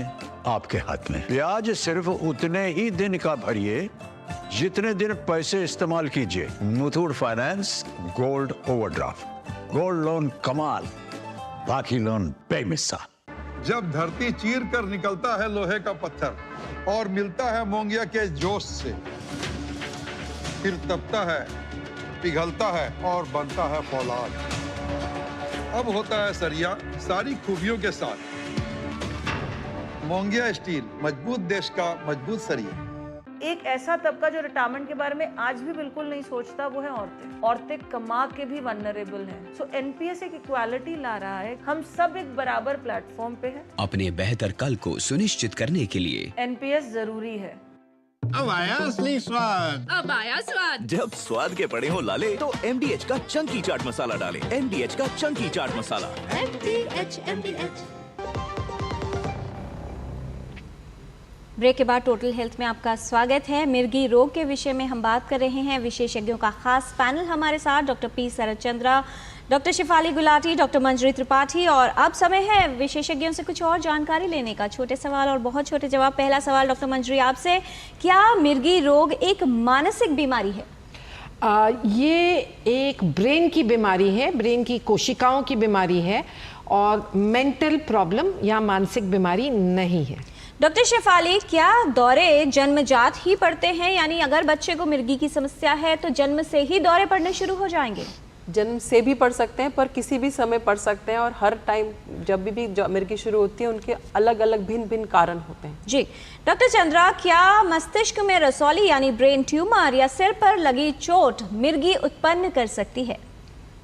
Speaker 8: आपके हाथ में। ब्याज सिर्फ उतने ही दिन का भरिए जितने दिन पैसे इस्तेमाल कीजिए। Muthoot finance gold overdraft. Gold loan कमाल, बाकी लोन बेमिसाल। जब धरती चीर कर निकलता है लोहे का पत्थर और मिलता है मोंगिया के जोश से, फिर तपता है, पिघलता है और बनता है फौलाद। अब होता है सरिया सारी खूबियों के साथ। मोंगिया स्टील, मजबूत देश का मजबूत सरिया।
Speaker 16: एक ऐसा तबका जो रिटायरमेंट के बारे में आज भी बिल्कुल नहीं सोचता, वो है औरतें। औरतें कमा के भी वल्नरेबल हैं। सो एनपीएस एक इक्वालिटी ला रहा है। हम सब एक बराबर प्लेटफॉर्म पे हैं।
Speaker 17: अपने बेहतर कल को सुनिश्चित करने के लिए
Speaker 16: एनपीएस जरूरी है।
Speaker 15: अब आया असली स्वाद।
Speaker 7: अब आया स्वाद। जब स्वाद के पड़े हो लाले तो MDH का चंकी चाट मसाला डालें। MDH का चंकी चाट मसाला।
Speaker 2: MDH। ब्रेक के बाद टोटल हेल्थ में आपका स्वागत है। मिर्गी रोग के विषय में हम बात कर रहे हैं। विशेषज्ञों का खास पैनल हमारे साथ, डॉक्टर पी शरद चंद्रा, डॉक्टर शिफाली गुलाटी, डॉक्टर मंजरी त्रिपाठी। और अब समय है विशेषज्ञों से कुछ और जानकारी लेने का। छोटे सवाल और बहुत छोटे जवाब। पहला सवाल डॉक्टर मंजरी आपसे, क्या मिर्गी रोग एक मानसिक बीमारी है?
Speaker 3: ये एक ब्रेन की बीमारी है, ब्रेन की कोशिकाओं की बीमारी है और मेंटल प्रॉब्लम या मानसिक बीमारी नहीं है।
Speaker 2: डॉक्टर शेफाली, क्या दौरे जन्मजात ही पड़ते हैं, यानी अगर बच्चे को मिर्गी की समस्या है तो जन्म से ही दौरे पड़ने शुरू हो जाएंगे?
Speaker 4: जन्म से भी पड़ सकते हैं पर किसी भी समय पड़ सकते हैं और हर टाइम जब भी मिर्गी शुरू होती है उनके अलग अलग भिन्न भिन्न कारण होते हैं।
Speaker 2: जी डॉक्टर चंद्रा, क्या मस्तिष्क में रसौली यानी ब्रेन ट्यूमर या सिर पर लगी चोट मिर्गी उत्पन्न कर सकती है?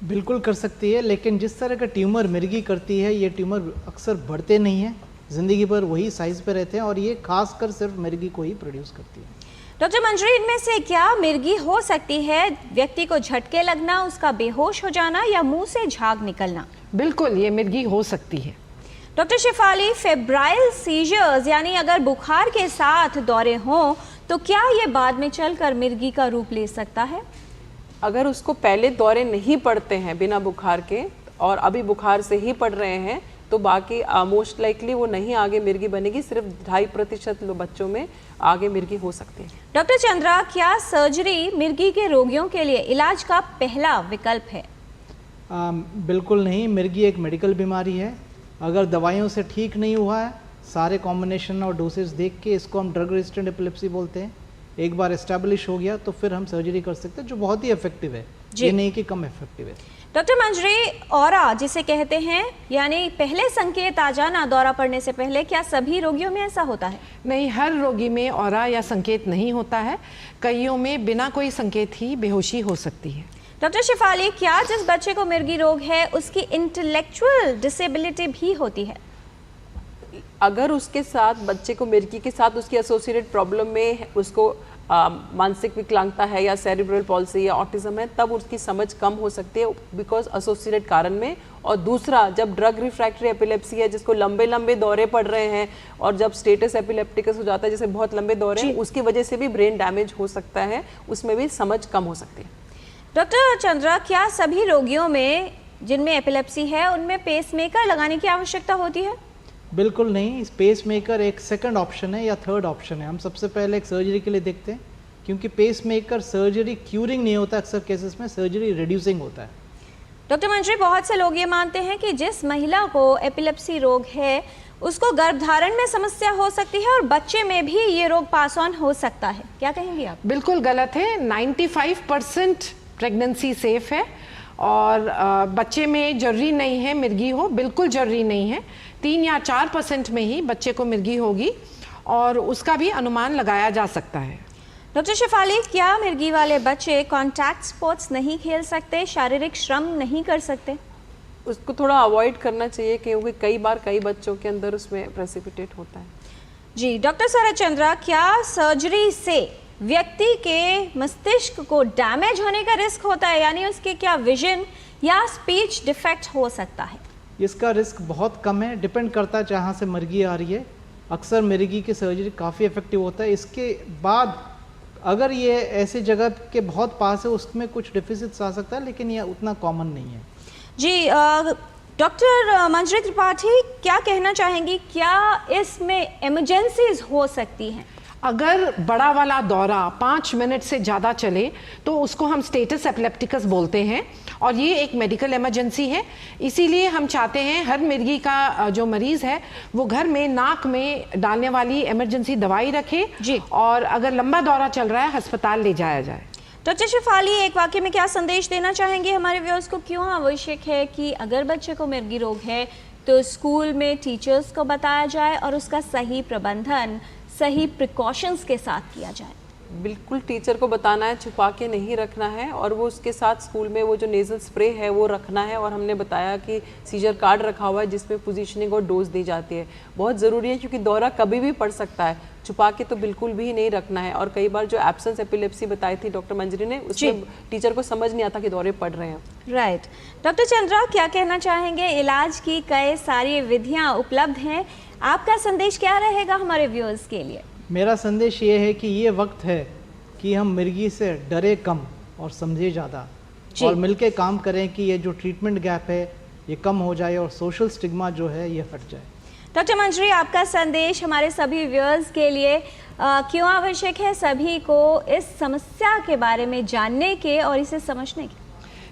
Speaker 5: बिल्कुल कर सकती है, लेकिन जिस तरह का ट्यूमर मिर्गी करती है, ये ट्यूमर अक्सर बढ़ते नहीं है, जिंदगी भर वही साइज पे रहते हैं और ये खासकर सिर्फ मिर्गी को ही प्रोड्यूस करती है।
Speaker 2: डॉक्टर मंजरी, इनमें से क्या मिर्गी हो सकती है व्यक्ति को झटके लगना, उसका बेहोश हो जाना या मुंह से झाग निकलना?
Speaker 3: बिल्कुल, ये मिर्गी हो सकती है।
Speaker 2: डॉक्टर शिफाली, फेब्राइल सीजर्स यानी अगर बुखार के साथ दौरे हों तो क्या ये बाद में चलकर मिर्गी का रूप ले सकता है?
Speaker 4: अगर उसको पहले दौरे नहीं पड़ते हैं बिना बुखार के और अभी बुखार से ही पड़ रहे हैं तो बाकी मोस्ट लाइकली वो नहीं आगे मिर्गी बनेगी। सिर्फ 2.5% बच्चों में आगे मिर्गी हो सकती है।
Speaker 2: डॉक्टर चंद्रा, क्या सर्जरी मिर्गी के रोगियों के लिए इलाज का पहला विकल्प है?
Speaker 5: बिल्कुल नहीं। मिर्गी एक मेडिकल बीमारी है। अगर दवाइयों से ठीक नहीं हुआ है, सारे कॉम्बिनेशन और डोसेज देख के, इसको हम ड्रग रेजिस्टेंट एपिलेप्सी बोलते हैं, एक बार एस्टेब्लिश हो गया तो फिर हम सर्जरी कर सकते हैं, जो बहुत ही इफेक्टिव है, ये नहीं कि कम इफेक्टिव है।
Speaker 2: डॉक्टर मंजरी, ऑरा जिसे कहते हैं यानी पहले संकेत आ जाना दौरा पड़ने से पहले, क्या सभी रोगियों में ऐसा होता है?
Speaker 3: नहीं, हर रोगी में ऑरा या संकेत नहीं होता है। कईयों में बिना कोई संकेत ही बेहोशी हो सकती है।
Speaker 2: डॉक्टर शिफाली, क्या जिस बच्चे को मिर्गी रोग है उसकी इंटेलेक्चुअल डिसेबिलिटी भी होती है?
Speaker 4: अगर उसके साथ बच्चे को मिर्गी के साथ उसकी एसोसिएटेड प्रॉब्लम में उसको मानसिक विकलांगता है या सेरिब्रल पॉल्सी या ऑटिज्म है, तब उसकी समझ कम हो सकती है बिकॉज एसोसिएटेड कारण में। और दूसरा, जब ड्रग रिफ्रैक्टरी एपिलेप्सी है जिसको लंबे लंबे दौरे पड़ रहे हैं और जब स्टेटस एपिलेप्टिकस हो जाता है जैसे बहुत लंबे दौरे, उसकी वजह से भी ब्रेन डैमेज हो सकता है, उसमें भी समझ कम हो सकती है।
Speaker 2: डॉक्टर चंद्रा, क्या सभी रोगियों में जिनमें एपिलेप्सी है उनमें पेसमेकर लगाने की आवश्यकता होती है?
Speaker 5: बिल्कुल नहीं। पेस मेकर एक सेकंड ऑप्शन है या थर्ड ऑप्शन है। हम सबसे पहले एक सर्जरी के लिए देखते हैं, क्योंकि पेस मेकर सर्जरी क्यूरिंग नहीं होता, अक्सर केसेस में सर्जरी रिड्यूसिंग होता है।
Speaker 2: डॉक्टर मंजरी, बहुत से लोग ये मानते हैं कि जिस महिला को एपिलेप्सी रोग है उसको गर्भधारण में समस्या हो सकती है और बच्चे में भी ये रोग पास ऑन हो सकता है, क्या कहेंगी आप?
Speaker 3: बिल्कुल गलत है। 95% प्रेगनेंसी सेफ है और बच्चे में जरूरी नहीं है मिर्गी हो, बिल्कुल जरूरी नहीं है। 3 या 4% में ही बच्चे को मिर्गी होगी और उसका भी अनुमान लगाया जा सकता है।
Speaker 2: डॉक्टर शेफाली, क्या मिर्गी वाले बच्चे कॉन्टैक्ट स्पोर्ट्स नहीं खेल सकते, शारीरिक श्रम नहीं कर सकते?
Speaker 4: उसको थोड़ा अवॉइड करना चाहिए क्योंकि कई बार कई बच्चों के अंदर उसमें प्रेसिपिटेट होता है।
Speaker 2: जी डॉक्टर शरद चंद्रा, क्या सर्जरी से व्यक्ति के मस्तिष्क को डैमेज होने का रिस्क होता है, यानी उसके क्या विजन या स्पीच डिफेक्ट हो सकता है?
Speaker 5: इसका रिस्क बहुत कम है, डिपेंड करता है जहाँ से मिर्गी आ रही है। अक्सर मिर्गी की सर्जरी काफ़ी इफेक्टिव होता है। इसके बाद अगर ये ऐसे जगह के बहुत पास है उसमें कुछ डिफिसिट्स आ सकता है, लेकिन ये उतना कॉमन नहीं है।
Speaker 2: जी डॉक्टर मंजरी त्रिपाठी, क्या कहना चाहेंगी, क्या इसमें इमरजेंसीज हो सकती हैं?
Speaker 3: अगर बड़ा वाला दौरा 5 मिनट से ज़्यादा चले तो उसको हम स्टेटस एपिलेप्टिकस बोलते हैं और ये एक मेडिकल इमरजेंसी है। इसीलिए हम चाहते हैं हर मिर्गी का जो मरीज़ है वो घर में नाक में डालने वाली इमरजेंसी दवाई रखे जी, और अगर लंबा दौरा चल रहा है अस्पताल ले जाया जाए।
Speaker 2: डॉक्टर शेफाली, एक वाक्य में क्या संदेश देना चाहेंगे हमारे व्यूअर्स को? क्यों आवश्यक है कि अगर बच्चे को मिर्गी रोग है तो स्कूल में टीचर्स को बताया जाए और उसका सही प्रबंधन सही प्रिकॉशंस के साथ किया जाए?
Speaker 4: बिल्कुल टीचर को बताना है, छुपा के नहीं रखना है, और वो उसके साथ स्कूल में वो जो नेजल स्प्रे है वो रखना है। और हमने बताया कि सीजर कार्ड रखा हुआ है जिसमें पोजीशनिंग और डोज दी जाती है। बहुत ज़रूरी है क्योंकि दौरा कभी भी पड़ सकता है, छुपा के तो बिल्कुल भी नहीं रखना है। और कई बार जो एब्सेंस एपिलेप्सी बताई थी डॉक्टर मंजरी ने, उसमें टीचर को समझ नहीं आता कि दौरे पड़ रहे हैं।
Speaker 2: राइट। डॉक्टर चंद्रा, क्या कहना चाहेंगे? इलाज की कई सारी विधियाँ उपलब्ध हैं, आपका संदेश क्या रहेगा हमारे व्यूअर्स के लिए?
Speaker 5: मेरा संदेश ये है कि ये वक्त है कि हम मिर्गी से डरे कम और समझे ज़्यादा, और मिलके काम करें कि ये जो ट्रीटमेंट गैप है ये कम हो जाए और सोशल स्टिग्मा जो है ये हट जाए।
Speaker 2: डॉक्टर मंजरी, आपका संदेश हमारे सभी व्यूअर्स के लिए क्यों आवश्यक है सभी को इस समस्या के बारे में जानने के और इसे समझने के?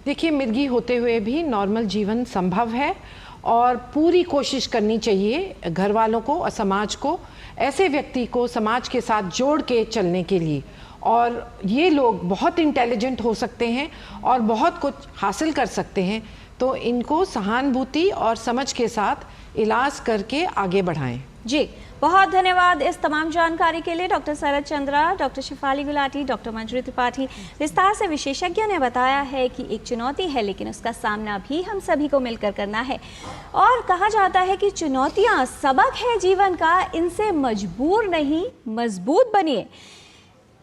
Speaker 3: देखिए, मिर्गी होते हुए भी नॉर्मल जीवन संभव है और पूरी कोशिश करनी चाहिए घर वालों को और समाज को, ऐसे व्यक्ति को समाज के साथ जोड़ के चलने के लिए। और ये लोग बहुत इंटेलिजेंट हो सकते हैं और बहुत कुछ हासिल कर सकते हैं, तो इनको सहानुभूति और समझ के साथ इलाज करके आगे बढ़ाएं।
Speaker 2: जी बहुत धन्यवाद इस तमाम जानकारी के लिए डॉक्टर शरद चंद्रा, डॉक्टर शेफाली गुलाटी, डॉक्टर मंजरी त्रिपाठी। विस्तार से विशेषज्ञों ने बताया है कि एक चुनौती है लेकिन उसका सामना भी हम सभी को मिलकर करना है। और कहा जाता है कि चुनौतियां सबक है जीवन का, इनसे मजबूर नहीं मजबूत बनिए।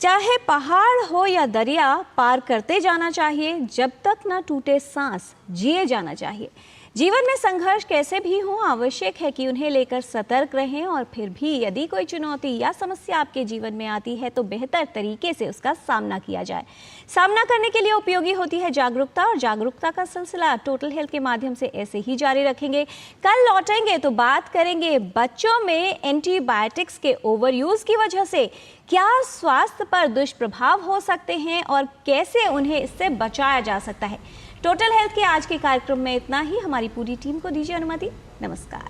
Speaker 2: चाहे पहाड़ हो या दरिया, पार करते जाना चाहिए, जब तक ना टूटे सांस जिए जाना चाहिए। जीवन में संघर्ष कैसे भी हो, आवश्यक है कि उन्हें लेकर सतर्क रहें, और फिर भी यदि कोई चुनौती या समस्या आपके जीवन में आती है तो बेहतर तरीके से उसका सामना किया जाए। सामना करने के लिए उपयोगी होती है जागरूकता, और जागरूकता का सिलसिला टोटल हेल्थ के माध्यम से ऐसे ही जारी रखेंगे। कल लौटेंगे तो बात करेंगे बच्चों में एंटीबायोटिक्स के ओवर यूज की वजह से क्या स्वास्थ्य पर दुष्प्रभाव हो सकते हैं और कैसे उन्हें इससे बचाया जा सकता है। टोटल हेल्थ के आज के कार्यक्रम में इतना ही। हमारी पूरी टीम को दीजिए अनुमति। नमस्कार।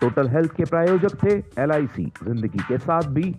Speaker 1: टोटल हेल्थ के प्रायोजक थे LIC, जिंदगी के साथ भी।